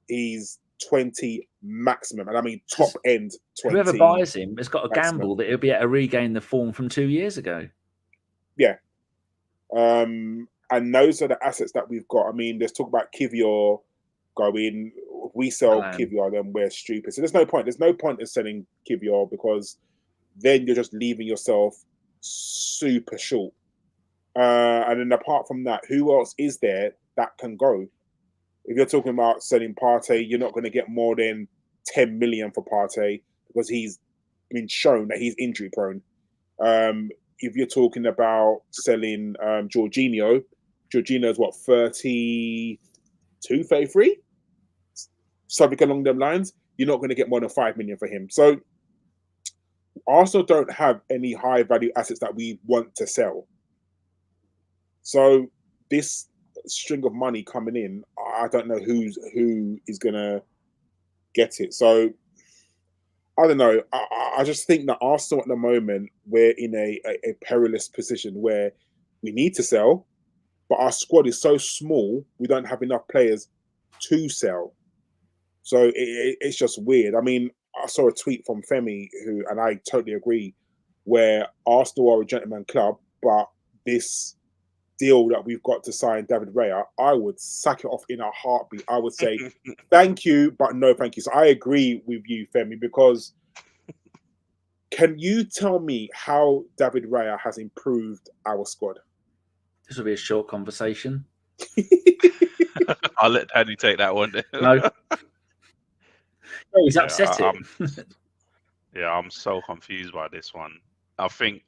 he's 20 maximum, and I mean top end 20. Whoever buys him has got a maximum. gamble that he'll be able to regain the form from 2 years ago. Yeah. And those are the assets that we've got. I mean, there's talk about Kiwior going. If we sell Kiwior, then we're stupid. So there's no point. There's no point in selling Kiwior, because then you're just leaving yourself super short. And then apart from that, who else is there that can go? If you're talking about selling Partey, you're not going to get more than 10 million for Partey, because he's been shown that he's injury prone. If you're talking about selling Jorginho is what, 32, 33? Something along them lines. You're not going to get more than 5 million for him. So Arsenal don't have any high value assets that we want to sell. So this string of money coming in, I don't know who is gonna get it. So I don't know. I just think that Arsenal at the moment, we're in a perilous position where we need to sell, but our squad is so small, we don't have enough players to sell. So it's just weird. I mean, I saw a tweet from Femi, and I totally agree, where Arsenal are a gentleman club, but this deal that we've got to sign David Raya, I would sack it off in a heartbeat. I would say thank you, but no thank you. So I agree with you, Femi, because can you tell me how David Raya has improved our squad? This will be a short conversation. I'll let Danny take that one. No. He's upsetting. I'm so confused by this one. I think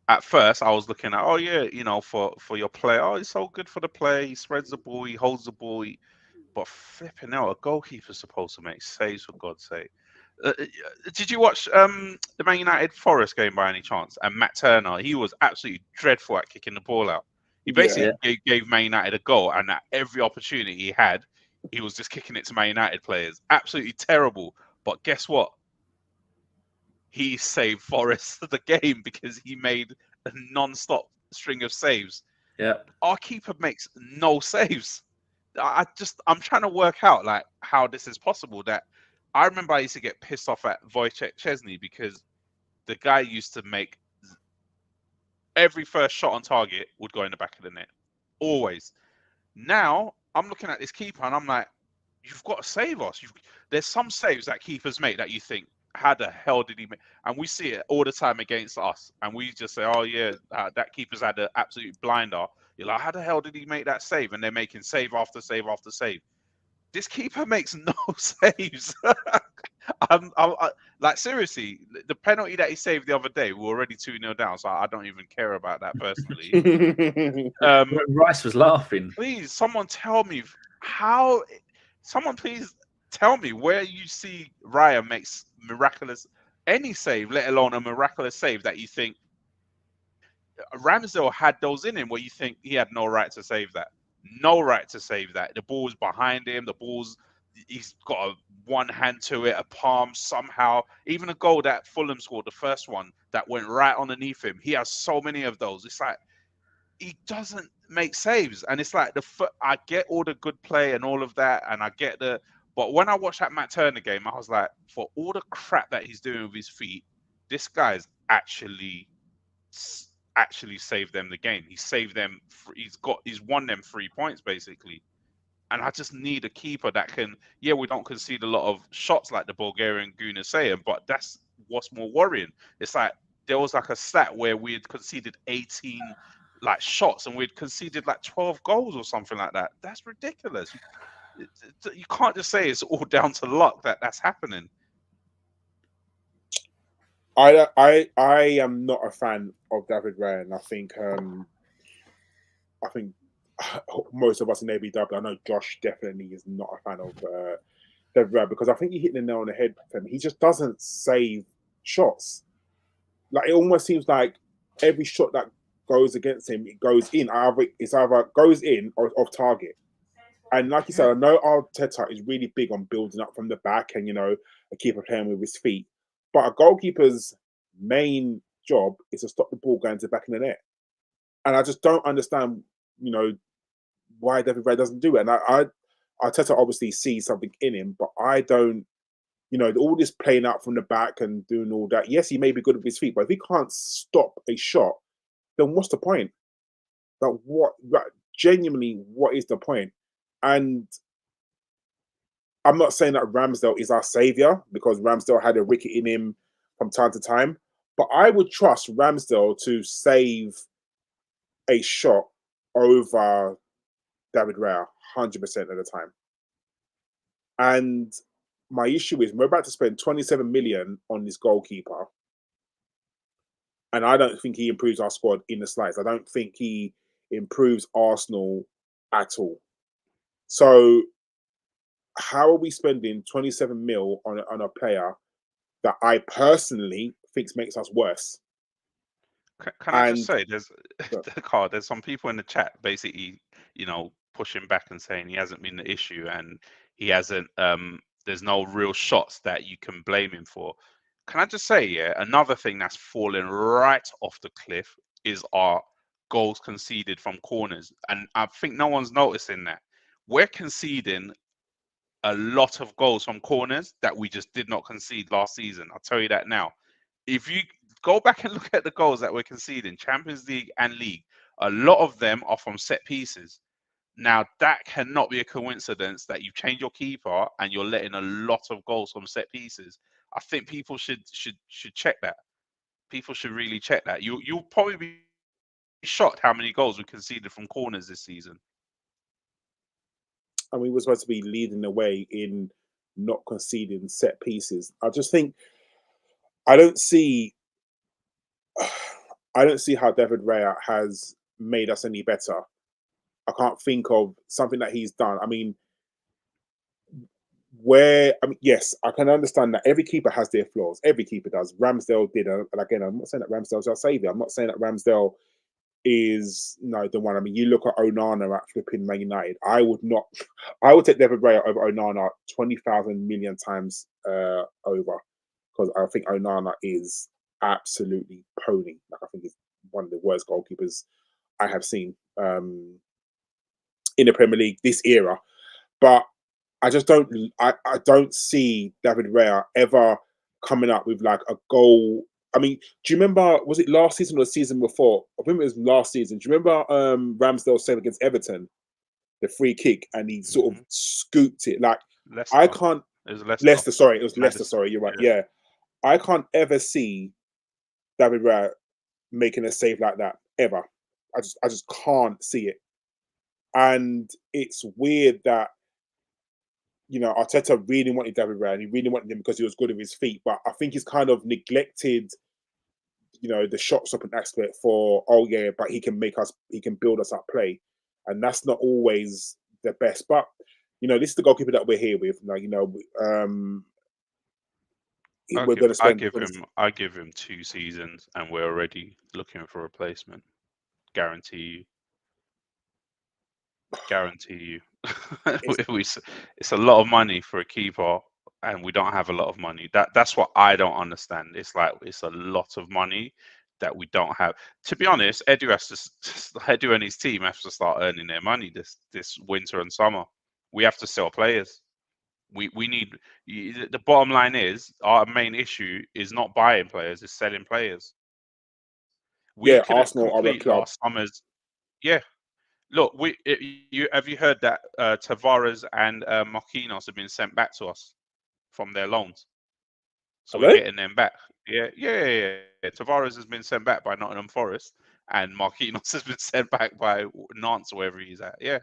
at first I was looking at, for your player, he's so good for the play. He spreads the ball, he holds the ball, but flipping out, a goalkeeper's supposed to make saves, for God's sake. Did you watch the Man United Forest game by any chance? And Matt Turner, he was absolutely dreadful at kicking the ball out. He basically gave Man United a goal, and at every opportunity he had, he was just kicking it to Man United players. Absolutely terrible. But guess what? He saved Forest the game because he made a non-stop string of saves. Yeah. Our keeper makes no saves. I'm trying to work out like how this is possible. That I remember I used to get pissed off at Wojciech Szczesny because the guy used to make every first shot on target would go in the back of the net. Always. Now I'm looking at this keeper and I'm like, you've got to save us. There's some saves that keepers make that you think, how the hell did he make? And we see it all the time against us. And we just say, oh, yeah, that keeper's had an absolute blinder. You're like, how the hell did he make that save? And they're making save after save after save. This keeper makes no saves. like seriously, the penalty that he saved the other day, we were already 2-0 down, so I don't even care about that personally. Reiss was laughing. Please, someone tell me how. Someone please tell me where you see Raya makes miraculous any save, let alone a miraculous save that you think Ramsdale had those in him where you think he had no right to save that. No right to save that. The ball's behind him. He's got one hand to it, a palm somehow. Even a goal that Fulham scored, the first one that went right underneath him. He has so many of those. It's like he doesn't make saves, and it's like I get all the good play and all of that, and I get but when I watched that Matt Turner game, I was like, for all the crap that he's doing with his feet, this guy's actually saved them the game. He saved them. He's won them 3 points basically. And I just need a keeper that can. Yeah, we don't concede a lot of shots like the Bulgarian goon is saying, but that's what's more worrying. It's like there was like a stat where we had conceded 18 like shots and we'd conceded like 12 goals or something like that. That's ridiculous. You can't just say it's all down to luck that's happening. I am not a fan of David Raya, and I think most of us in ABW, I know Josh definitely is not a fan of David Raya, because I think you hit the nail on the head. He just doesn't save shots. Like, it almost seems like every shot that goes against him, it goes in. It's either goes in or off target. And like you said, I know Arteta is really big on building up from the back and, a keeper playing with his feet. But a goalkeeper's main job is to stop the ball going to the back of the net. And I just don't understand, why David Raya doesn't do it. And Arteta obviously sees something in him, but I don't, all this playing out from the back and doing all that. Yes, he may be good with his feet, but if he can't stop a shot, then what's the point? Genuinely, what is the point? And I'm not saying that Ramsdale is our saviour, because Ramsdale had a ricket in him from time to time, but I would trust Ramsdale to save a shot over David Raya 100% of the time. And my issue is we're about to spend 27 million on this goalkeeper, and I don't think he improves our squad in the slightest. I don't think he improves Arsenal at all. So how are we spending 27 mil on a player that I personally think makes us worse? Can I just say, there's some people in the chat basically, pushing back and saying he hasn't been the issue and he hasn't. There's no real shots that you can blame him for. Can I just say, another thing that's fallen right off the cliff is our goals conceded from corners, and I think no one's noticing that. We're conceding a lot of goals from corners that we just did not concede last season. I'll tell you that now. If you go back and look at the goals that we're conceding, Champions League and League, a lot of them are from set pieces. Now, that cannot be a coincidence that you've changed your keeper and you're letting a lot of goals from set pieces. I think people should check that. People should really check that. You'll probably be shocked how many goals we conceded from corners this season. And we were supposed to be leading the way in not conceding set pieces. I just think I don't see how David Raya has made us any better. I can't think of something that he's done. Yes, I can understand that every keeper has their flaws. Every keeper does. Ramsdale did. And again, I'm not saying that Ramsdale's our saviour. I'm not saying that Ramsdale is the one. You look at Onana at flipping Man United. I would take David Raya over Onana 20,000 million times over, because I think Onana is absolutely pony. I think he's one of the worst goalkeepers I have seen in the Premier League this era. But I just don't. I don't see David Raya ever coming up with like a goal. Do you remember, was it last season or the season before? I think it was last season. Do you remember Ramsdale save against Everton, the free kick, and he sort of scooped it? Like, Leicester. I can't. It was Leicester. Leicester, sorry, it was Leicester. Sorry, you're right. Yeah, I can't ever see David Raya making a save like that ever. I just can't see it, and it's weird that Arteta really wanted David Raya, and he really wanted him because he was good with his feet. But I think he's kind of neglected, the shot stopping aspect for, but he can build us up play. And that's not always the best. But, this is the goalkeeper that we're here with. Like, we're going to spend. I give him 2 seasons, and we're already looking for a replacement. Guarantee you. It's a lot of money for a keeper, and we don't have a lot of money. That's what I don't understand. It's like it's a lot of money that we don't have. To be honest, Edu and his team have to start earning their money this winter and summer. We have to sell players. We need the bottom line is our main issue is not buying players, it's selling players. Arsenal are a club. Summers. Yeah. Look, have you heard that Tavares and Marquinhos have been sent back to us from their loans? So we're getting them back. Yeah. Tavares has been sent back by Nottingham Forest, and Marquinhos has been sent back by Nantes, wherever he's at. Yeah.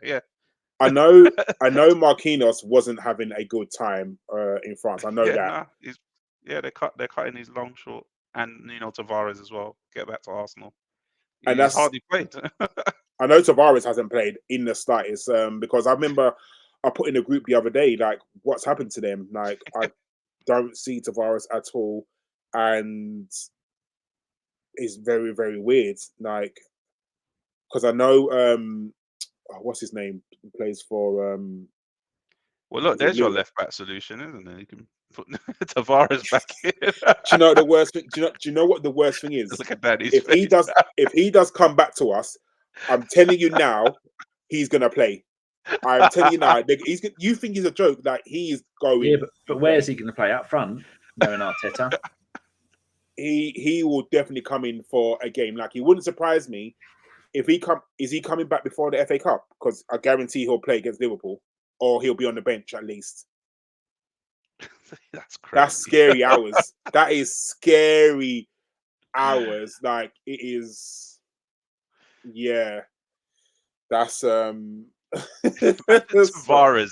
I know Marquinhos wasn't having a good time in France. I know that. They're cutting his long short, and Tavares as well. Get back to Arsenal. And he's hardly played. I know Tavares hasn't played in the slightest because I remember I put in a group the other day, like, what's happened to them? Like, I don't see Tavares at all, and it's very, very weird. Like, because I know, what's his name? He plays for. Well, look, there's your left back solution, isn't it? You can put Tavares back in. Do you know the worst thing? Do you know what the worst thing is? Look at that. If he does come back to us, I'm telling you now, he's gonna play. I'm telling you now, you think he's a joke? Like, he's going. Yeah, but where is he going to play? Up front, knowing Arteta. He will definitely come in for a game. Like, he wouldn't surprise me if he come. Is he coming back before the FA Cup? Because I guarantee he'll play against Liverpool, or he'll be on the bench at least. That's crazy. That's scary hours. That is scary hours. Like, it is. Yeah, that's Tavares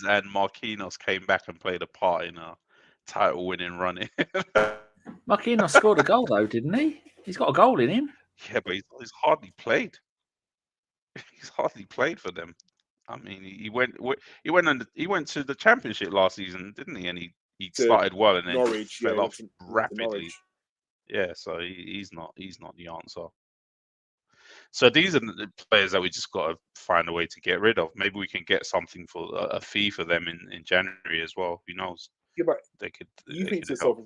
and Marquinhos came back and played a part in a title-winning run. Marquinhos scored a goal though, didn't he? He's got a goal in him. Yeah, but he's hardly played. He's hardly played for them. I mean, he went to the Championship last season, didn't he? And he started well and then Norwich, fell off rapidly. Norwich. Yeah, so he's not the answer. So these are the players that we just got to find a way to get rid of. Maybe we can get something for a fee for them in January as well. Who knows? Yeah, but they could. You think to yourself,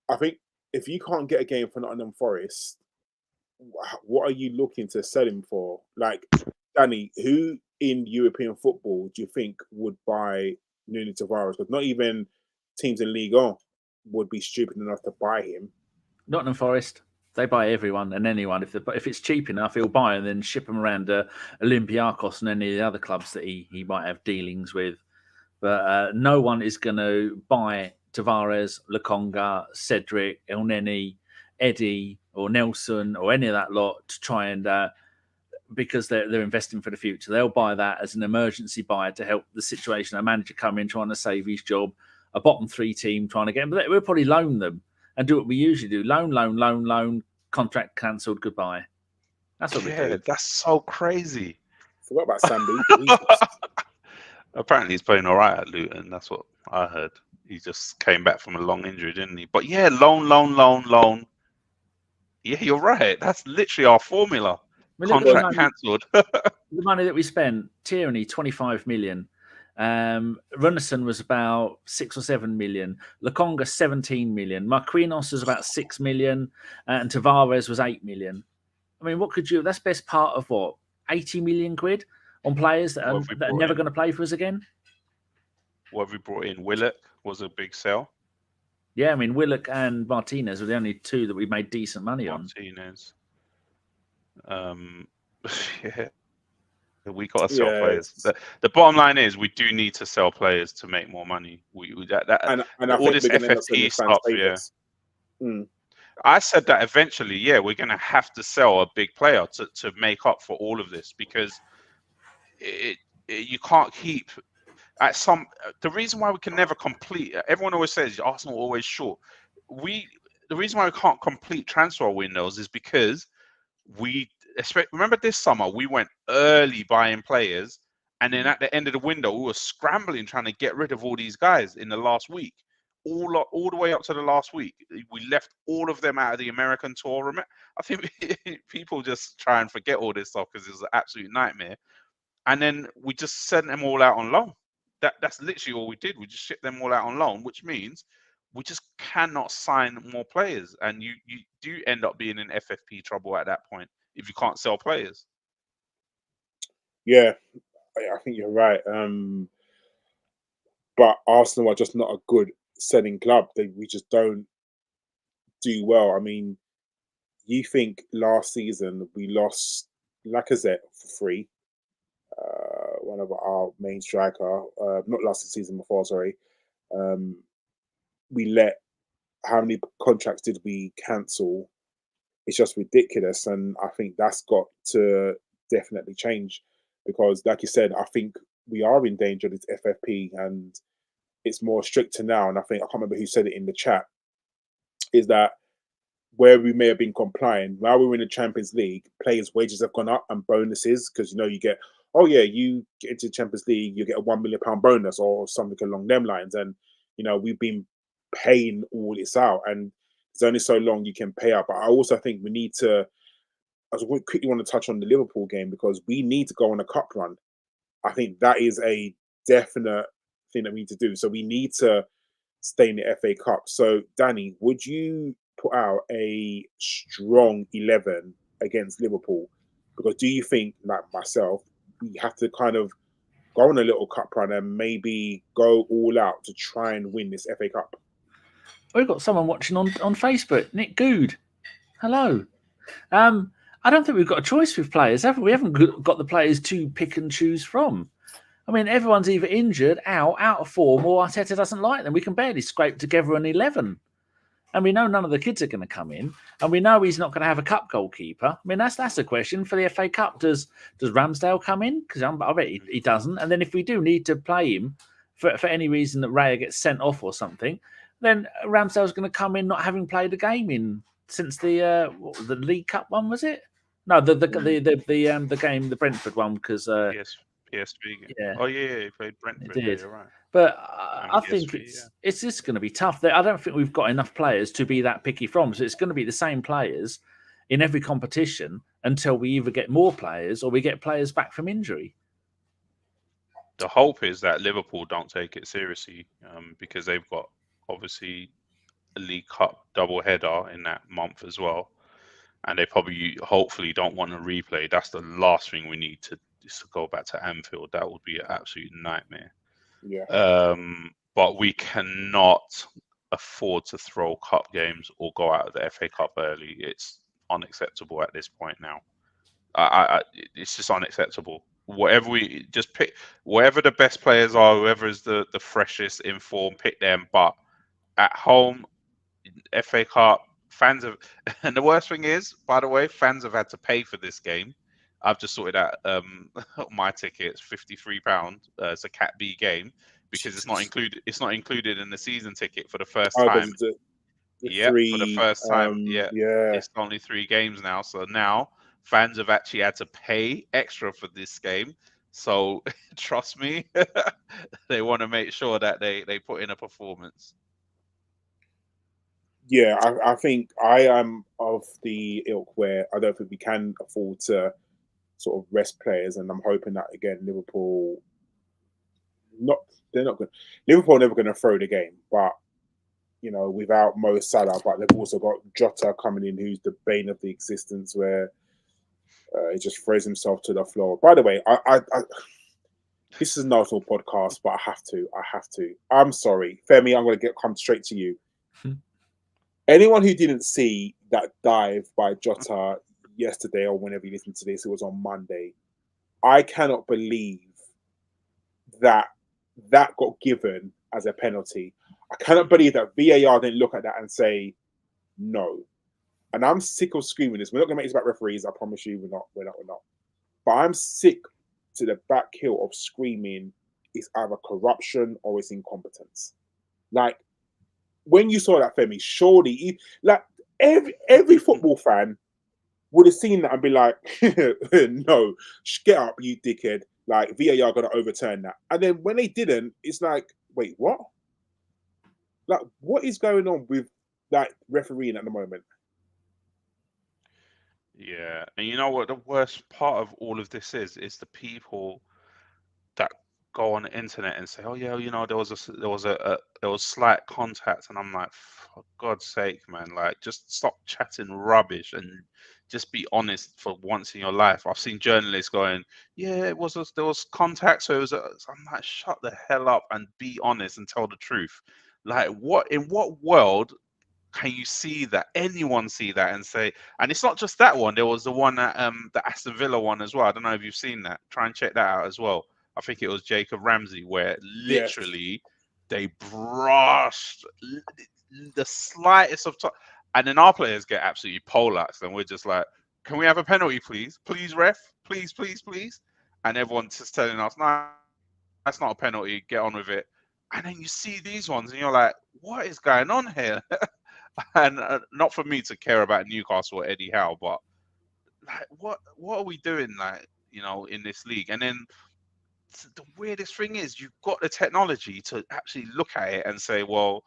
I think if you can't get a game for Nottingham Forest, what are you looking to sell him for? Like, Danny, who in European football do you think would buy Nuno Tavares? Because not even teams in Ligue 1 would be stupid enough to buy him. Nottingham Forest. They buy everyone and anyone. If it's cheap enough, he'll buy and then ship them around Olympiacos and any of the other clubs that he might have dealings with. But no one is going to buy Tavares, Lokonga, Cedric, Elneny, Eddie or Nelson or any of that lot to try and because they're investing for the future. They'll buy that as an emergency buy to help the situation. A manager come in trying to save his job, a bottom 3 team trying to get him. But we'll probably loan them. And do what we usually do: loan, contract cancelled, goodbye. That's what we do. That's so crazy. Forgot about Sandy. Apparently, he's playing all right at Luton. That's what I heard. He just came back from a long injury, didn't he? But yeah, loan. Yeah, you're right. That's literally our formula. Contract cancelled. The money that we spent: Tierney, 25 million. Runnison was about 6 or 7 million. Lokonga 17 million. Marquinhos was about 6 million, and Tavares was 8 million. I mean, what could you? That's best part of what 80 million quid on players that are never going to play for us again. What have we brought in? Willock was a big sell. Yeah, I mean Willock and Martinez were the only 2 that we made decent money on. Martinez. Yeah. We got to sell players. The bottom line is we do need to sell players to make more money. And all this FFP stuff. Yeah. I said that eventually, we're going to have to sell a big player to make up for all of this because you can't keep. at some, the reason why we can never complete, everyone always says Arsenal are always short. The reason why we can't complete transfer windows is because remember this summer, we went early buying players, and then at the end of the window, we were scrambling trying to get rid of all these guys in the last week. All the way up to the last week, we left all of them out of the American tour. I think people just try and forget all this stuff because it was an absolute nightmare. And then we just sent them all out on loan. That's literally all we did. We just shipped them all out on loan, which means we just cannot sign more players. And you do end up being in FFP trouble at that point if you can't sell players. Yeah, I think you're right. But Arsenal are just not a good selling club. We just don't do well. I mean, you think last season we lost Lacazette for free, one of our main striker. Not last season, before, sorry. We how many contracts did we cancel? It's just ridiculous, and I think that's got to definitely change because, like you said, I think we are in danger of this FFP, and it's more stricter now. And I think, I can't remember who said it in the chat, is that where we may have been compliant, now we're in the Champions League, players' wages have gone up and bonuses, because, you know, you get, oh yeah, you get into the Champions League, you get a £1 million bonus or something along them lines. And, you know, we've been paying all this out, and there's only so long you can pay out. But I also think we need to, I quickly want to touch on the Liverpool game, because we need to go on a cup run. I think that is a definite thing that we need to do. So we need to stay in the FA Cup. So, Danny, would you put out a strong 11 against Liverpool? Because do you think, like myself, we have to kind of go on a little cup run and maybe go all out to try and win this FA Cup? We've got someone watching on Facebook, Nick Good. Hello. I don't think we've got a choice with players, have we? We haven't got the players to pick and choose from. I mean, everyone's either injured, out of form, or Arteta doesn't like them. We can barely scrape together an 11. And we know none of the kids are going to come in. And we know he's not going to have a cup goalkeeper. I mean, that's a question for the FA Cup. Does Ramsdale come in? Because I bet he doesn't. And then if we do need to play him for any reason that Raya gets sent off or something, then Ramsdale's going to come in not having played a game since the League Cup one, was it? No, the game, the Brentford one, because Yes, PSV. Yeah. Oh yeah, he played Brentford. He did. Yeah, you're right. But I think it's just going to be tough. I don't think we've got enough players to be that picky from. So it's going to be the same players in every competition until we either get more players or we get players back from injury. The hope is that Liverpool don't take it seriously, because they've got obviously a League Cup double header in that month as well, and they probably hopefully don't want to replay. That's the last thing we need to go back to Anfield. That would be an absolute nightmare. Yeah. But we cannot afford to throw cup games or go out of the FA Cup early. It's unacceptable at this point now. It's just unacceptable. Whatever we just pick, wherever the best players are, whoever is the freshest in form, pick them. But at home, FA Cup, fans have, and the worst thing is, by the way, fans have had to pay for this game. I've just sorted out my ticket. It's £53. It's a Cat B game because it's not included. It's not included in the season ticket for the first time. Yeah, for the first time. Yeah, it's only 3 games now. So now fans have actually had to pay extra for this game. So trust me, they want to make sure that they put in a performance. Yeah, I think I am of the ilk where I don't think we can afford to sort of rest players, and I'm hoping that again Liverpool Liverpool are never going to throw the game, but you know, without Mo Salah, but they've also got Jota coming in, who's the bane of the existence, where he just throws himself to the floor. By the way, I this is an Arsenal podcast, but I have to. I'm sorry, Femi. I'm going to come straight to you. Anyone who didn't see that dive by Jota yesterday, or whenever you listen to this, it was on Monday. I cannot believe that got given as a penalty. I cannot believe that VAR didn't look at that and say no. And I'm sick of screaming this. We're not going to make this about referees. I promise you, we're not. But I'm sick to the back hill of screaming it's either corruption or it's incompetence. Like when you saw that, Femi, surely, like every football fan would have seen that and be like, no, get up, you dickhead. Like, VAR going to overturn that. And then when they didn't, it's like, wait, what? Like, what is going on with like refereeing at the moment? Yeah, and you know what the worst part of all of this is the people that go on the internet and say, "Oh yeah, you know, there was slight contact," and I'm like, for God's sake, man, like just stop chatting rubbish and just be honest for once in your life. I've seen journalists going, "Yeah, there was contact, so it was." I'm like, shut the hell up and be honest and tell the truth. Like, in what world can you see that, anyone see that and say, and it's not just that one, there was the one that the Aston Villa one as well. I don't know if you've seen that. Try and check that out as well. I think it was Jacob Ramsey, where literally they brushed the slightest of time, and then our players get absolutely poleaxed, and we're just like, can we have a penalty, please? Please, ref, please, please, please. And everyone's just telling us, no, that's not a penalty, get on with it. And then you see these ones and you're like, what is going on here? And not for me to care about Newcastle or Eddie Howe, but like, what are we doing, like, you know, in this league? And then the weirdest thing is, you've got the technology to actually look at it and say, well,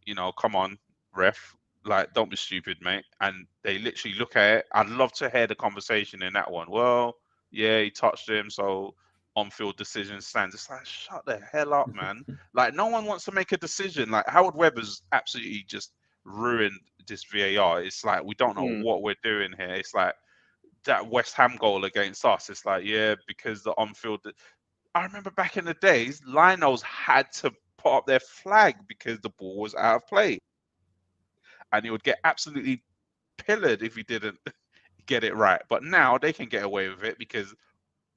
you know, come on, ref, like, don't be stupid, mate. And they literally look at it. I'd love to hear the conversation in that one. Well, yeah, he touched him, so on-field decision stands. It's like, shut the hell up, man. Like, no one wants to make a decision. Like, Howard Webber's absolutely just ruined this VAR. It's like, we don't know what we're doing here. It's like that West Ham goal against us. It's like, yeah, because the on-field... I remember back in the days, Linos had to put up their flag because the ball was out of play. And he would get absolutely pillared if he didn't get it right. But now they can get away with it because,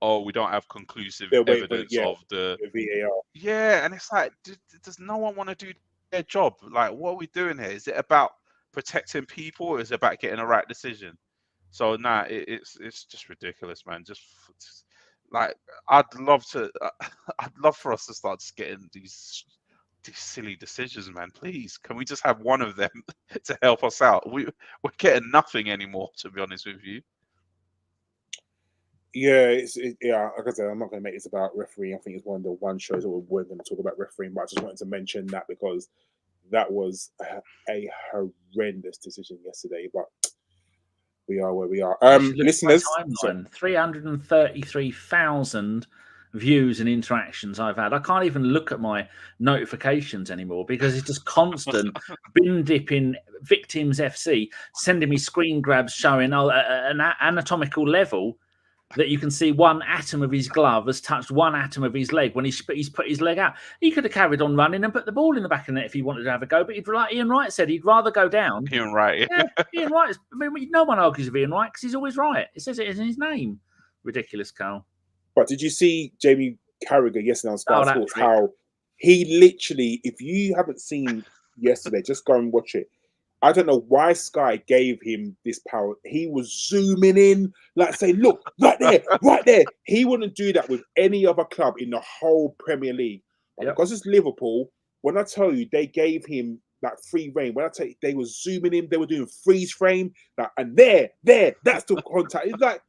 oh, we don't have conclusive evidence of the VAR. Yeah, and it's like, does no one want to do their job? Like, what are we doing here? Is it about protecting people, or is it about getting a right decision? So, nah, it's just ridiculous, man. Just like, I'd love for us to start just getting these silly decisions, man. Please, can we just have one of them to help us out? We're getting nothing anymore, to be honest with you. Yeah, like I said, I'm not going to make this about refereeing. I think it's one of the one shows that we're going to talk about refereeing, but I just wanted to mention that because that was a horrendous decision yesterday. But we are where we are. Listeners, 333,000 views and interactions I've had. I can't even look at my notifications anymore because it's just constant bin dipping Victims FC sending me screen grabs showing an anatomical level that you can see one atom of his glove has touched one atom of his leg when he's put his leg out. He could have carried on running and put the ball in the back of the net if he wanted to have a go, but like Ian Wright said, he'd rather go down. Ian Wright. Yeah, Ian Wright. I mean, no one argues with Ian Wright because he's always right. It says it in his name. Ridiculous, Karl. But did you see Jamie Carragher yesterday on Sky Sports? How he literally, if you haven't seen yesterday, just go and watch it. I don't know why Sky gave him this power. He was zooming in, like say, look, right there, right there. He wouldn't do that with any other club in the whole Premier League. But because it's Liverpool, when I tell you, they gave him like free reign. When I tell you, they were zooming in, they were doing freeze frame, like, and there, that's the contact. It's like,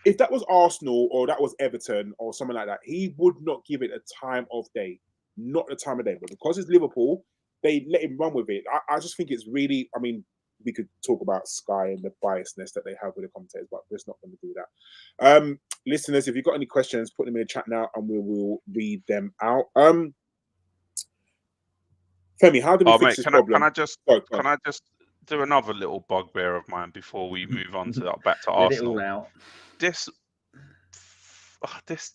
if that was Arsenal or that was Everton or something like that, he would not give it a time of day. Not the time of day. But because it's Liverpool, they let him run with it. I just think it's really, I mean, we could talk about Sky and the biasness that they have with the commentators, but we're just not going to do that. Listeners, if you've got any questions, put them in the chat now and we will read them out. Femi, how do we fix this problem? Can I just do another little bugbear of mine before we move on to back to Arsenal? It all out. This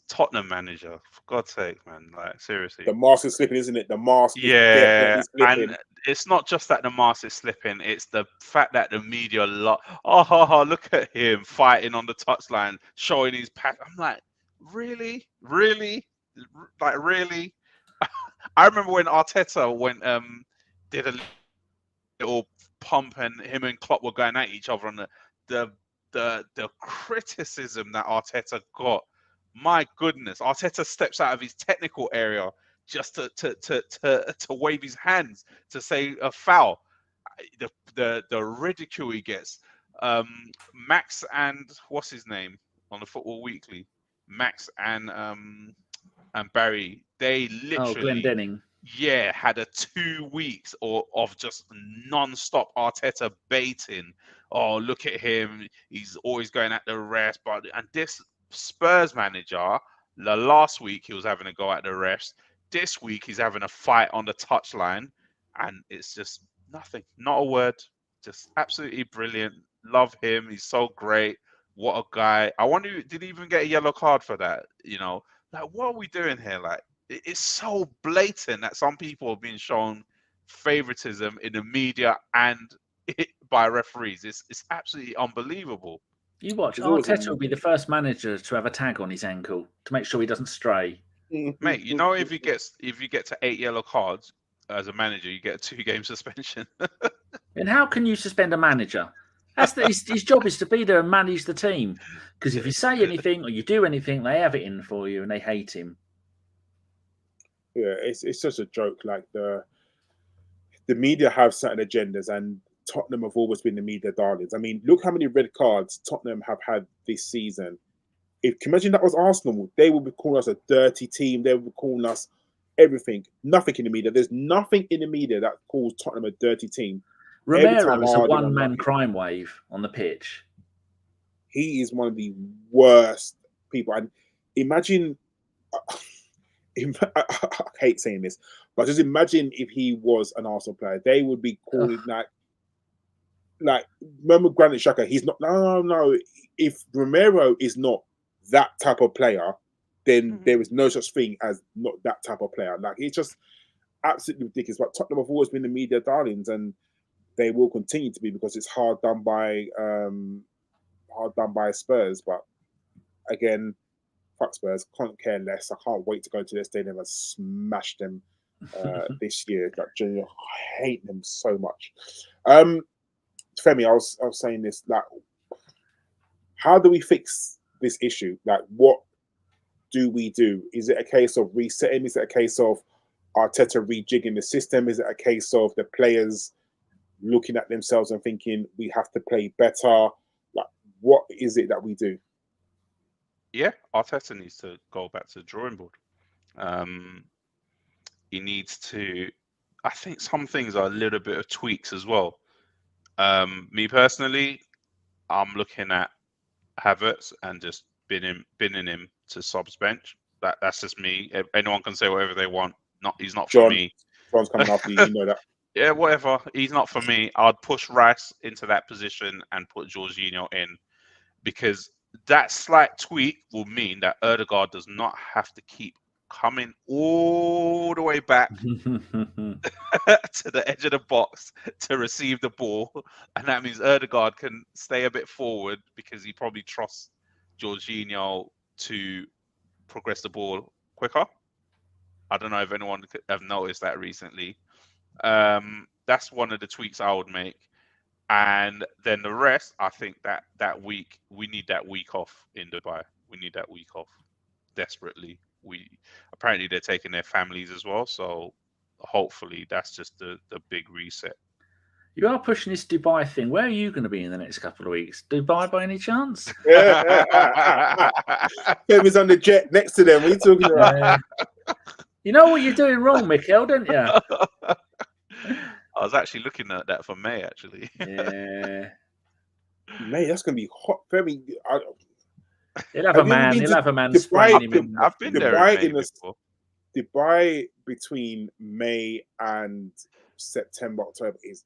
Tottenham manager, for God's sake, man, like, seriously. The mask is slipping, isn't it? The mask is definitely slipping. And it's not just that the mask is slipping, it's the fact that the media look at him fighting on the touchline, showing his pack. I'm like, really? Like, really? I remember when Arteta did a little pump and him and Klopp were going at each other on the criticism that Arteta got My goodness, Arteta steps out of his technical area just to wave his hands to say a foul. The ridicule he gets. Max and what's his name on the Football Weekly? Max and Barry. They literally Glendenning. Yeah, had a 2 weeks of just non-stop Arteta baiting. Oh, look at him. He's always going at the rest. And this Spurs manager, the last week he was having a go at the rest. This week he's having a fight on the touchline. And it's just nothing. Not a word. Just absolutely brilliant. Love him. He's so great. What a guy. I wonder, did he even get a yellow card for that? You know, like, what are we doing here? Like, it's so blatant that some people are being shown favoritism in the media and by referees. It's absolutely unbelievable. You watch, Arteta will be the first manager to have a tag on his ankle to make sure he doesn't stray. Mate, you know, if you get to 8 yellow cards as a manager, you get a 2-game suspension. And how can you suspend a manager? His job is to be there and manage the team. Because if you say anything or you do anything, they have it in for you and they hate him. Yeah, it's such a joke. Like the media have certain agendas, and Tottenham have always been the media darlings. I mean, look how many red cards Tottenham have had this season. If can you imagine that was Arsenal, they would be calling us a dirty team. They would be calling us everything. Nothing in the media. There's nothing in the media that calls Tottenham a dirty team. Romero is a one-man crime wave on the pitch. He is one of the worst people. And imagine. I hate saying this, but just imagine if he was an Arsenal player. They would be calling like remember Granit Xhaka. He's not. No. If Romero is not that type of player, then there is no such thing as not that type of player. Like, it's just absolutely ridiculous. But Tottenham have always been the media darlings, and they will continue to be because it's hard done by Spurs. But again, fuck Spurs, can't care less. I can't wait to go to their stadium and smash them this year. Like, genuinely, I hate them so much. Femi, I was saying this, like, how do we fix this issue? Like, what do we do? Is it a case of resetting? Is it a case of Arteta rejigging the system? Is it a case of the players looking at themselves and thinking we have to play better? Like, what is it that we do? Yeah, Arteta needs to go back to the drawing board. He needs to. I think some things are a little bit of tweaks as well. Me personally, I'm looking at Havertz and just binning him to subs bench. That's just me. Anyone can say whatever they want. He's not for me. John's coming after you. You know that. Yeah, whatever. He's not for me. I'd push Reiss into that position and put Jorginho in, because that slight tweak will mean that Odegaard does not have to keep coming all the way back to the edge of the box to receive the ball. And that means Odegaard can stay a bit forward because he probably trusts Jorginho to progress the ball quicker. I don't know if anyone have noticed that recently. That's one of the tweaks I would make. And then the rest, I think that week, we need that week off in Dubai. We need that week off desperately. Apparently they're taking their families as well, so hopefully that's just the big reset. You are pushing this Dubai thing. Where are you going to be in the next couple of weeks? Dubai by any chance? Femi's on the jet next to them. What are you talking about? You know what you're doing wrong, Mikkel, don't you? I was actually looking at that for May, actually. Yeah. May, that's going to be hot. Very. He'll have a man spraying him. I've been there in May before. Dubai between May and September, October is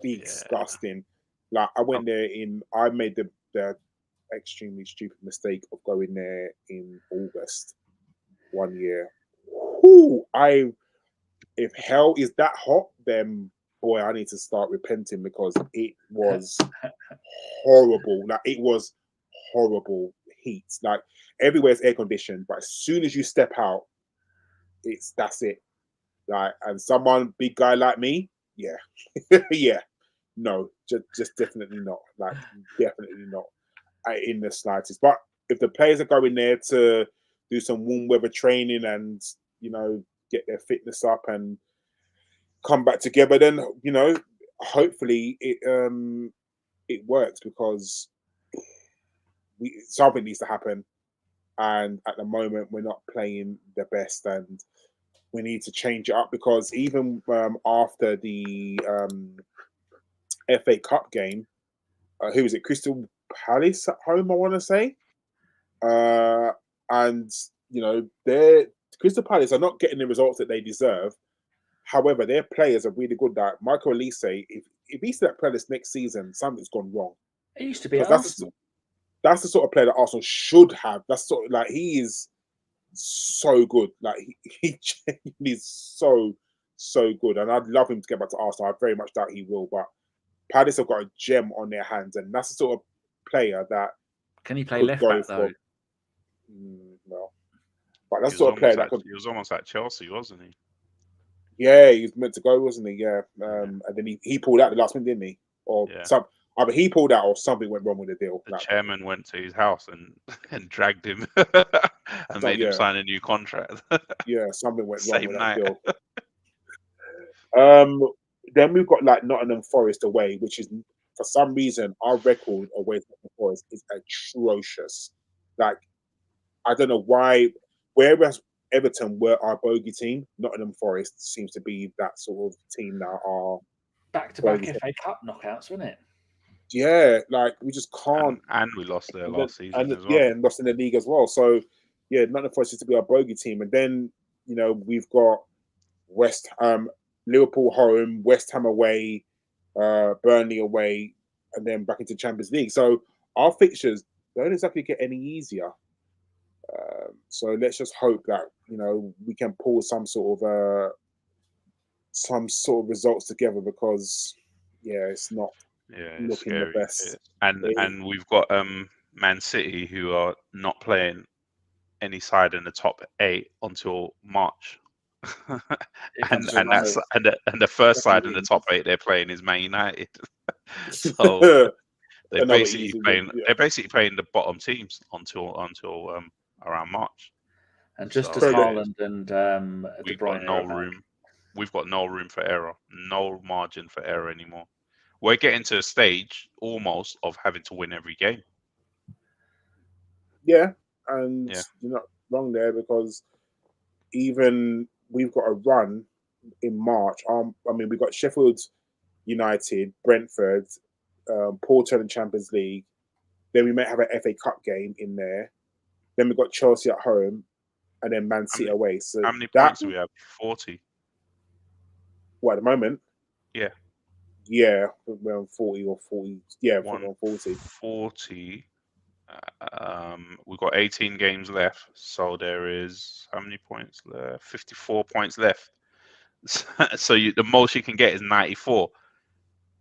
disgusting. Yeah. Like, I went there I made the extremely stupid mistake of going there in August one year. Ooh, if hell is that hot, then boy, I need to start repenting, because it was horrible. Like, it was horrible heat. Like, everywhere's air conditioned, but as soon as you step out, that's it. Like, and someone big guy like me, yeah, yeah, no, just definitely not. Like, definitely not in the slightest. But if the players are going there to do some warm weather training and get their fitness up and come back together, then hopefully it works, because something needs to happen. And at the moment, we're not playing the best, and we need to change it up, because even after the FA Cup game, who was it? Crystal Palace at home, I want to say. And they're Crystal Palace are not getting the results that they deserve. However, their players are really good. That Michael Elise, if he's at Palace next season, something's gone wrong. It used to be at Arsenal. That's the sort of player that Arsenal should have. That's sort of like, he is so good. Like he is so good, and I'd love him to get back to Arsenal. I very much doubt he will, but Palace have got a gem on their hands, and that's the sort of player that can he play left back though? No, but that's the sort of player that he was almost at Chelsea, wasn't he? Yeah, he was meant to go, wasn't he? Yeah, and then he pulled out the last minute, didn't he? Or either he pulled out or something went wrong with the deal. The chairman went to his house and dragged him and made him sign a new contract. Yeah, something went wrong with that deal. Then we've got like Nottingham Forest away, which is, for some reason, our record away from Nottingham Forest is atrocious. Like, I don't know why. Whereas Everton were our bogey team, Nottingham Forest seems to be that sort of team that are back-to-back FA Cup knockouts, wasn't it? Yeah, like we just can't. And we lost there last season as well. Yeah, and lost in the league as well. So, yeah, Nottingham Forest is to be our bogey team. And then, we've got Liverpool home, West Ham away, Burnley away, and then back into Champions League. So our fixtures don't exactly get any easier. So let's just hope that we can pull some sort of results together, because it's not looking scary. the best. And we've got Man City, who are not playing any side in the top 8 until March. and the first side in the top 8 they're playing is Man United. So they're basically playing the bottom teams until around March. And just as Haaland and De Bruyne, we've got no room for error, no margin for error anymore. We're getting to a stage almost of having to win every game. Yeah, and you're not wrong there, because even we've got a run in March. We've got Sheffield United, Brentford, Porto in Champions League. Then we might have an FA Cup game in there. Then we've got Chelsea at home, and then Man City away. So how many points do we have? 40. What, at the moment? Yeah. Yeah, we're on 40 or 40. Yeah, we're on 40. 40. We've got 18 games left, so there is how many points left? 54 points left. So the most you can get is 94,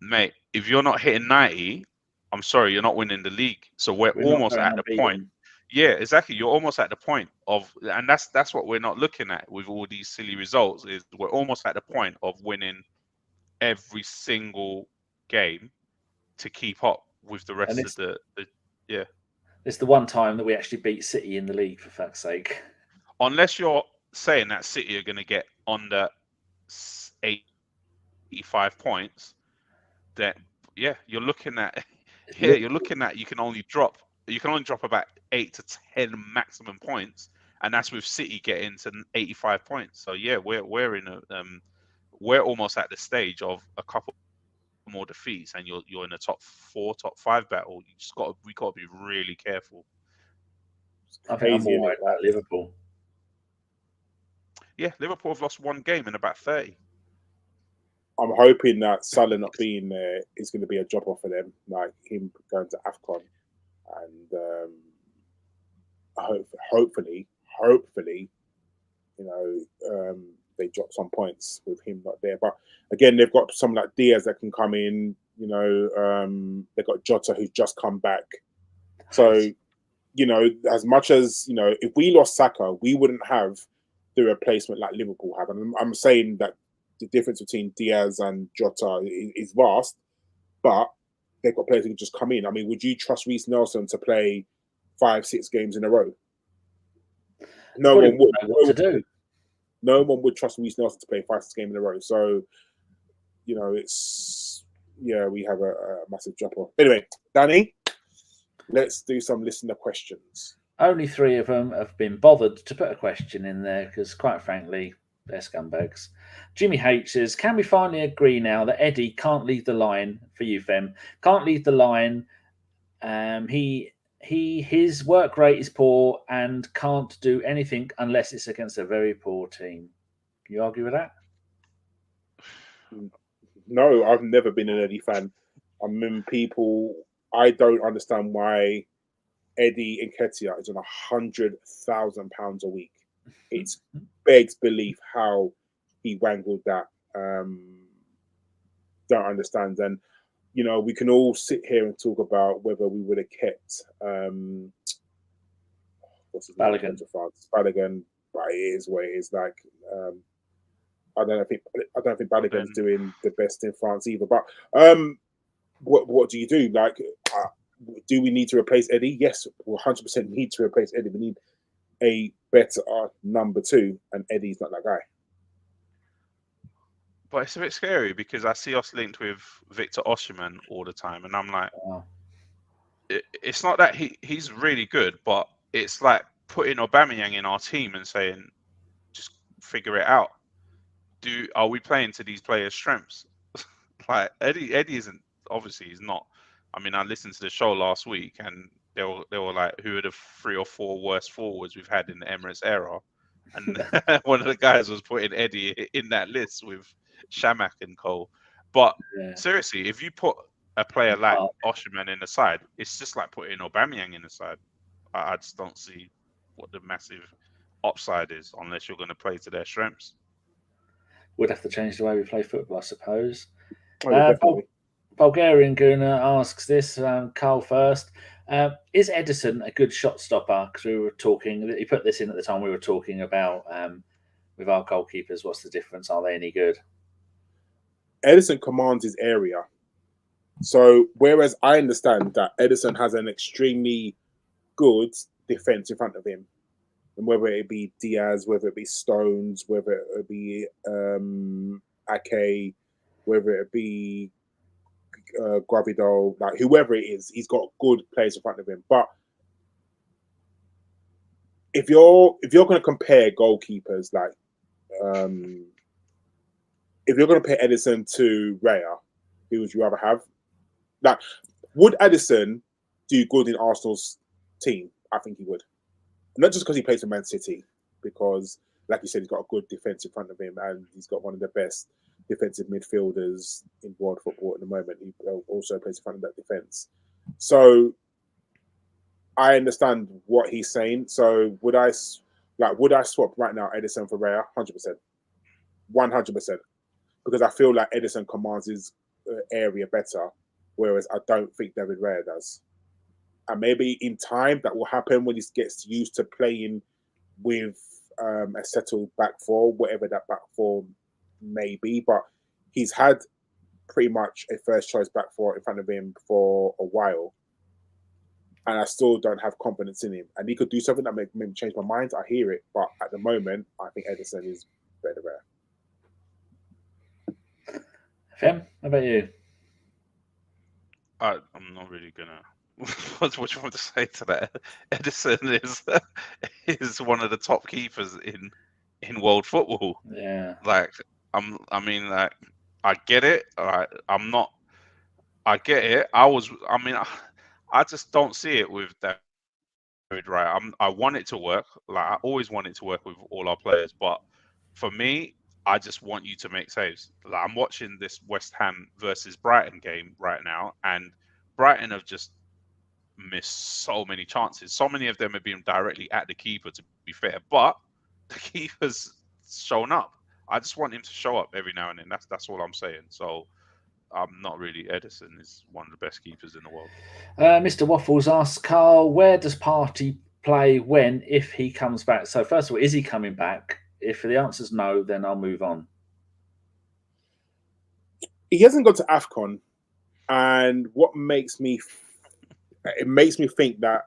mate. If you're not hitting 90, I'm sorry, you're not winning the league. So we're almost at the point. Yeah, exactly. You're almost at the point of, and that's what we're not looking at with all these silly results. Is we're almost at the point of winning every single game to keep up with the rest of the. It's the one time that we actually beat City in the league, for fuck's sake. Unless you're saying that City are going to get under 85 points, then you're looking at you can only drop about 8 to 10 maximum points, and that's with City getting to 85 points. So we're almost at the stage of a couple more defeats, and you're in the top 4, top 5 battle. We got to be really careful. I think I'm more worried about Liverpool. Yeah, Liverpool have lost one game in about 30. I'm hoping that Salah not being there is going to be a drop off for them, like him going to AFCON, and hopefully, they drop some points with him not there. But again, they've got some like Diaz that can come in. They've got Jota who's just come back. So, as much as if we lost Saka, we wouldn't have the replacement like Liverpool have. And I'm saying that the difference between Diaz and Jota is vast, but they've got players who can just come in. I mean, would you trust Reiss Nelson to play 5-6 games in a row. No Probably one would. know what to do. No one would trust Reiss Nelson to play 5-6 games in a row. So, you know, we have a massive drop off. Anyway, Danny, let's do some listener questions. Only 3 of them have been bothered to put a question in there because, quite frankly, they're scumbags. Jimmy H says, can we finally agree now that Eddie can't lead the line for you, Fem? Can't lead the line. His work rate is poor and can't do anything unless it's against a very poor team. Can you argue with that? No, I've never been an Eddie fan. I mean, I don't understand why Eddie Nketiah is on £100,000 a week. It begs belief how he wangled that. Don't understand. And, you know, we can all sit here and talk about whether we would have kept what's his name? Balogun, but it is what it is. Like, I don't think Balogun's doing the best in France either. But what do you do? Like, do we need to replace Eddie? Yes, we 100% need to replace Eddie. We need a better number 2, and Eddie's not that guy. But it's a bit scary because I see us linked with Victor Osimhen all the time, and I'm like, it's not that he's really good, but it's like putting Aubameyang in our team and saying, just figure it out. Are we playing to these players' strengths? Like Eddie isn't, obviously he's not. I mean, I listened to the show last week, and they were like, who are the 3 or 4 worst forwards we've had in the Emirates era? And one of the guys was putting Eddie in that list with Shamak and Cole. But seriously, if you put a player like Osimhen in the side, it's just like putting Aubameyang in the side. I just don't see what the massive upside is unless you're going to play to their strengths. Would have to change the way we play football, I suppose. Definitely. Bulgarian Guna asks this, Karl first. Is Edison a good shot stopper? Because we were talking, he put this in at the time we were talking about with our goalkeepers, what's the difference? Are they any good? Edison commands his area. So whereas I understand that Edison has an extremely good defence in front of him, and whether it be Diaz, whether it be Stones, whether it be Ake, whether it be Gabriel, like whoever it is, he's got good players in front of him. But if you're going to compare goalkeepers, like if you're going to compare Edison to Raya, who would you rather have? Like, would Edison do good in Arsenal's team? I think he would. Not just because he plays for Man City, because, like you said, he's got a good defence in front of him, and he's got one of the best defensive midfielders in world football at the moment. He also plays in front of that defence. So I understand what he's saying. So would I swap right now Edison for Raya? 100%. 100%. Because I feel like Edison commands his area better, whereas I don't think David Raya does. And maybe in time that will happen when he gets used to playing with a settled back four, whatever that back four may be. But he's had pretty much a first choice back four in front of him for a while. And I still don't have confidence in him. And he could do something that make me change my mind. I hear it. But at the moment, I think Edison is better there. Fem, how about you? I'm not really gonna. What do you want to say to that? Edison is one of the top keepers in world football. Yeah. Like I get it. I'm not. I get it. I just don't see it with David Raya. I want it to work. Like I always want it to work with all our players. But for me, I just want you to make saves. Like I'm watching this West Ham versus Brighton game right now, and Brighton have just missed so many chances. So many of them have been directly at the keeper, to be fair. But the keeper's shown up. I just want him to show up every now and then. That's all I'm saying. So I'm not really. Edison is one of the best keepers in the world. Mr. Waffles asks Karl, where does Partey play when, if he comes back? So first of all, is he coming back? If the answer's no, then I'll move on. He hasn't gone to AFCON, and what makes me think that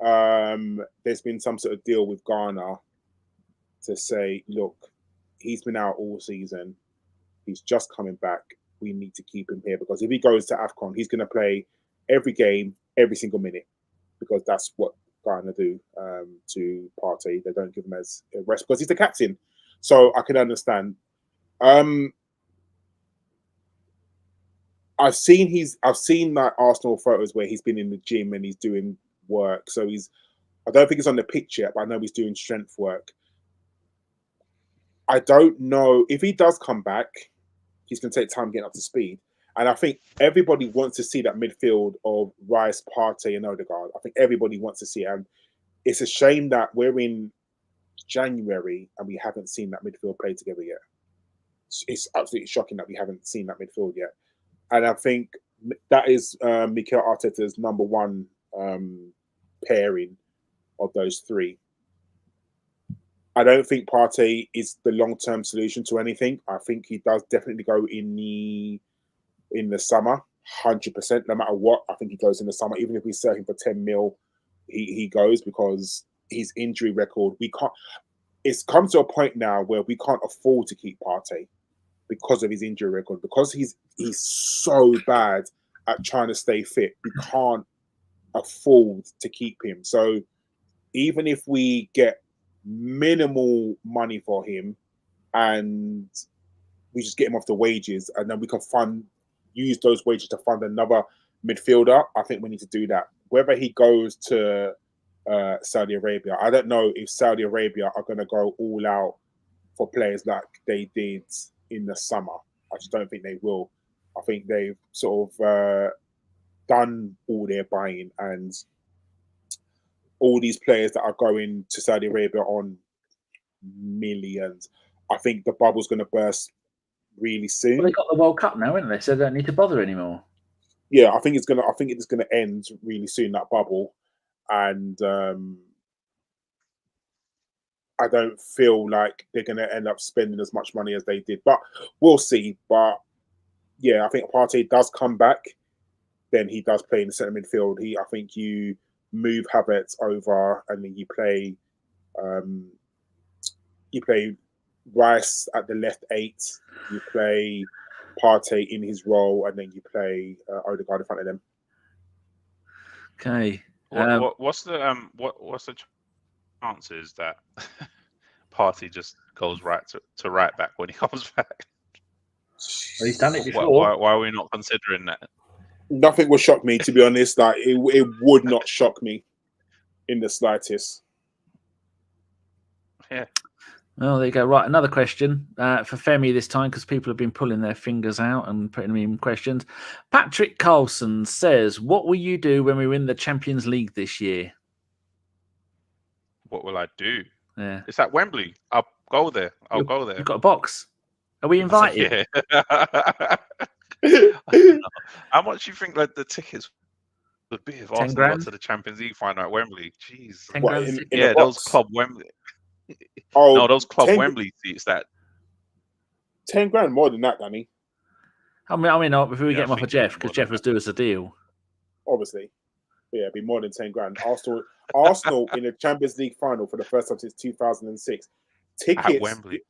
there's been some sort of deal with Ghana to say, look, he's been out all season. He's just coming back. We need to keep him here because if he goes to AFCON, he's going to play every game, every single minute, because that's what Ghana do to Partey. They don't give him as a rest because he's the captain. So I can understand. I've seen like Arsenal photos where he's been in the gym and he's doing work. So I don't think he's on the pitch yet, but I know he's doing strength work. I don't know if he does come back. He's going to take time getting up to speed. And I think everybody wants to see that midfield of Reiss, Partey, and Odegaard. I think everybody wants to see it. And it's a shame that we're in January and we haven't seen that midfield play together yet. It's absolutely shocking that we haven't seen that midfield yet. And I think that is Mikel Arteta's number one pairing of those three. I don't think Partey is the long-term solution to anything. I think he does definitely go in the summer, 100%. No matter what, I think he goes in the summer. Even if we sell him for 10 mil, he goes because his injury record. We can't. It's come to a point now where we can't afford to keep Partey because of his injury record. Because he's so bad at trying to stay fit, we can't afford to keep him. So even if we get minimal money for him and we just get him off the wages and then we can use those wages to fund another midfielder, I think we need to do that. Whether he goes to Saudi Arabia, I don't know if Saudi Arabia are going to go all out for players like they did in the summer. I just don't think they will. I think they've sort of done all their buying, and all these players that are going to Saudi Arabia on millions. I think the bubble's going to burst really soon. Well, they got the World Cup now, haven't they? So they don't need to bother anymore. Yeah, I think it's gonna end really soon, that bubble, and I don't feel like they're gonna end up spending as much money as they did, but we'll see. But yeah, I think Partey does come back, then he does play in the centre midfield. I think you move Havertz over, and then you play Reiss at the left 8. You play Partey in his role, and then you play Odegaard in front of them. Okay. What's the chances that Partey just goes right to right back when he comes back? Well, he's done it before. Why are we not considering that? Nothing would shock me, to be honest. Like it would not shock me in the slightest. Yeah. Well, there you go. Right, another question for Femi this time, because people have been pulling their fingers out and putting me in questions. Patrick Carlson says, "What will you do when we win the Champions League this year?" What will I do? Yeah, it's at Wembley. I'll go there. I'll go there. You've got a box. Are we invited? Yeah. How much do you think like the tickets would be if Arsenal got to the Champions League final at Wembley? Jeez. 10 grand. Yeah, those club Wembley. Oh, no, those club Wembley seats. That 10 grand more than that, Danny. I mean, if we get him off of Jeff, because Jeff was doing us a deal. Obviously, yeah, it'd be more than 10 grand. Arsenal in the Champions League final for the first time since 2006. Tickets at Wembley.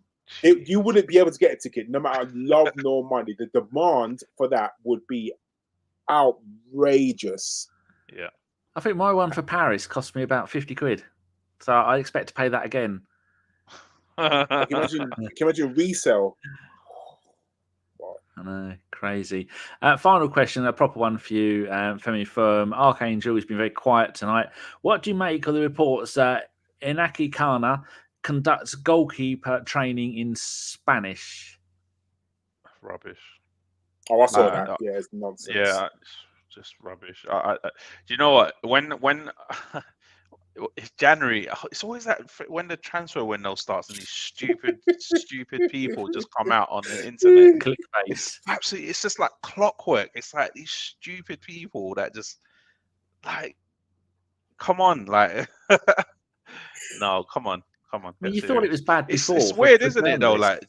You wouldn't be able to get a ticket, no matter love nor money. The demand for that would be outrageous. Yeah, I think my one for Paris cost me about 50 quid, so I expect to pay that again. Can you imagine resale? I know, crazy. Final question, a proper one for you, Femi, from Archangel, who's been very quiet tonight. What do you make of the reports that Inaki Kana conducts goalkeeper training in Spanish? Rubbish. Oh, I saw that. Yeah, it's nonsense. Yeah, it's just rubbish. Do you know what? When it's January, it's always that when the transfer window starts and these stupid people just come out on the internet. Clickbait. It's just like clockwork. It's like these stupid people that just like, come on, like, no, come on. I mean, you thought it was bad before. It's weird, isn't it? Though, like,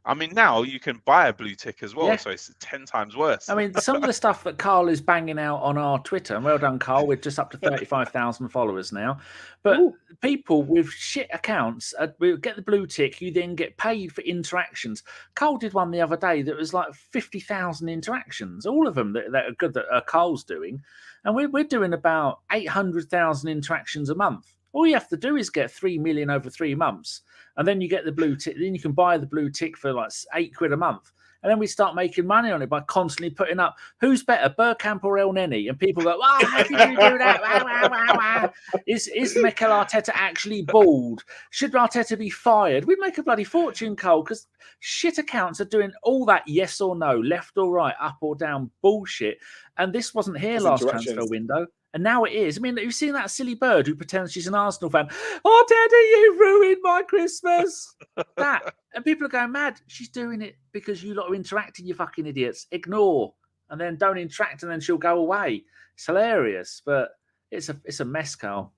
I mean, now you can buy a blue tick as well, Yeah. so it's 10 times worse. I mean, some of the stuff that Karl is banging out on our Twitter, and well done, Karl, we're just up to 35,000 followers now. But people with shit accounts will get the blue tick, you then get paid for interactions. Karl did one the other day that was like 50,000 interactions, all of them that are good that Karl's doing. And we're doing about 800,000 interactions a month. All you have to do is get 3 million over 3 months. And then you get the blue tick. Then you can buy the blue tick for like £8 a month. And then we start making money on it by constantly putting up, who's better, Bergkamp or El Neni? And people go, wow, how did you do that? Wow, wow, wow, wow. Is Mikel Arteta actually bald? Should Arteta be fired? We'd make a bloody fortune, Cole, because shit accounts are doing all that yes or no, left or right, up or down bullshit. And this wasn't here last transfer window. And now it is. I mean, you've seen that silly bird who pretends she's an Arsenal fan. Oh, Daddy, you ruined my Christmas. That. And people are going mad. She's doing it because you lot are interacting, you fucking idiots. Ignore. And then don't interact, and then she'll go away. It's hilarious, but it's a mess, Karl.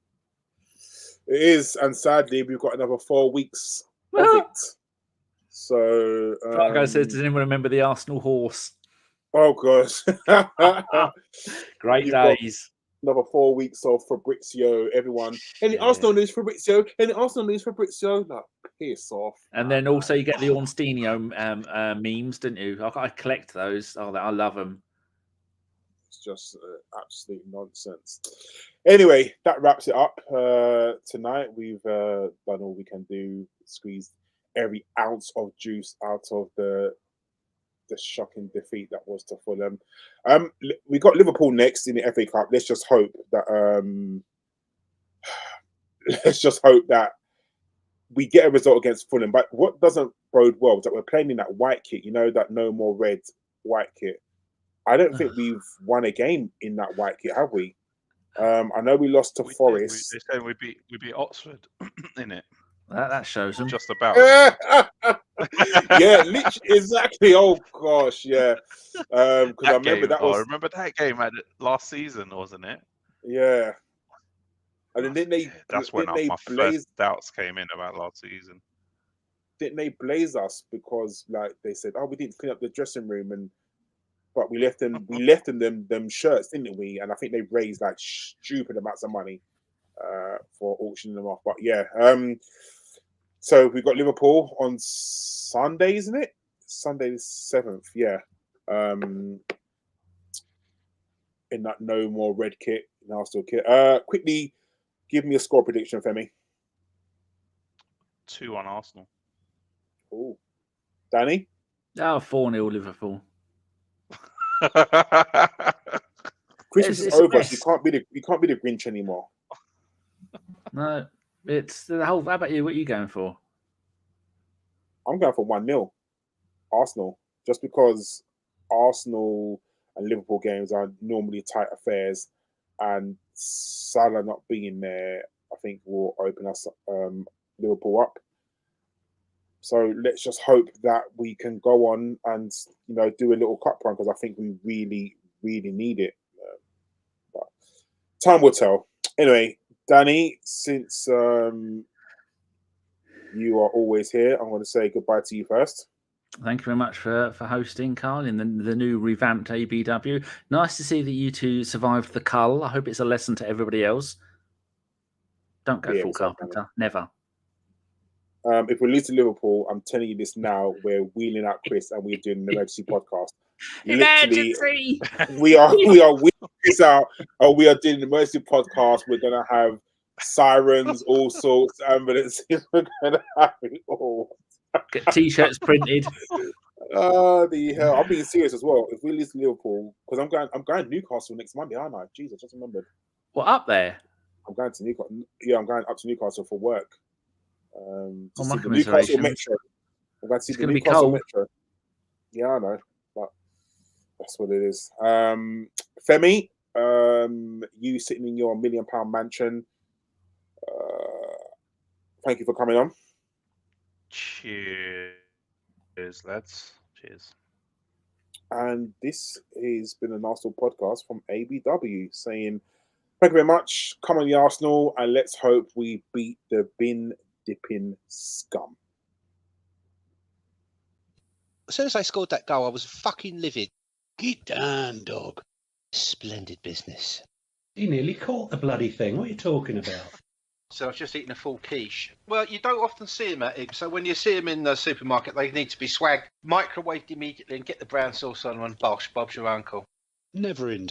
It is. And sadly, we've got another 4 weeks of it. So... Fargo says, does anyone remember the Arsenal horse? Oh, gosh. Great days. Another 4 weeks of Fabrizio, everyone. Any Arsenal news, Fabrizio? Any Arsenal news, Fabrizio? No, piss off. And then also you get the Ornsteinio memes, didn't you? I collect those. Oh, I love them. It's just absolute nonsense. Anyway, that wraps it up tonight. We've done all we can do, squeezed every ounce of juice out of the shocking defeat that was to Fulham. We got Liverpool next in the FA Cup. Let's just hope that we get a result against Fulham. But what doesn't bode well is that we're playing in that white kit, that no more red white kit. I don't think we've won a game in that white kit, have we? I know we lost to Forest. They said we beat Oxford in it. That shows them. Just about. Yeah, literally, exactly. Oh gosh, yeah. Because I remember I remember that game last season, wasn't it? Yeah. And then that's when my first doubts came in about last season. Didn't they blaze us because they said, "Oh, we didn't clean up the dressing room," but we left them them shirts, didn't we? And I think they raised stupid amounts of money for auctioning them off. But yeah. So we've got Liverpool on Sunday, isn't it? Sunday the 7th, yeah. In that no more red kit, in Arsenal kit. Quickly, give me a score prediction, Femi. 2-1 Arsenal. Oh, Danny? 4-0 Liverpool. Christmas is over, so you can't be the Grinch anymore. No. It's the whole. How about you? What are you going for? I'm going for 1-0 Arsenal, just because Arsenal and Liverpool games are normally tight affairs, and Salah not being there, I think, will open us Liverpool up. So let's just hope that we can go on and do a little cup run, because I think we really, really need it. But time will tell. Anyway. Danny, since you are always here, I'm going to say goodbye to you first. Thank you very much for hosting, Karl, in the new revamped ABW. Nice to see that you two survived the cull. I hope it's a lesson to everybody else. Don't go full Carpenter. Never. If we lose to Liverpool, I'm telling you this now, we're wheeling out Chris and we're doing an emergency podcast. Emergency! We are wheeling this out, and we are doing an emergency podcast. We're going to have sirens, all sorts, ambulances. We're going to have it all. Get T-shirts printed. The hell! I'm being serious as well. If we lose to Liverpool, because I'm going to Newcastle next Monday, aren't I? Jesus, just remembered. What, up there? I'm going to Newcastle. Yeah, I'm going up to Newcastle for work. My the Newcastle Metro. I'm going to see the Newcastle Metro. Yeah, I know, but that's what it is. Femi, you sitting in your £1 million mansion. Thank you for coming on. Cheers, lads. Cheers. And this has been an Arsenal podcast from ABW saying thank you very much. Come on, the Arsenal, and let's hope we beat the bin dipping scum. as soon as they scored that goal, I was fucking livid. Get down, dog. Splendid business. He nearly caught the bloody thing. What are you talking about? So I've just eaten a full quiche. Well, you don't often see them at it. So when you see them in the supermarket, they need to be swagged, microwaved immediately, and get the brown sauce on and bosh, Bob's your uncle. Never in doubt.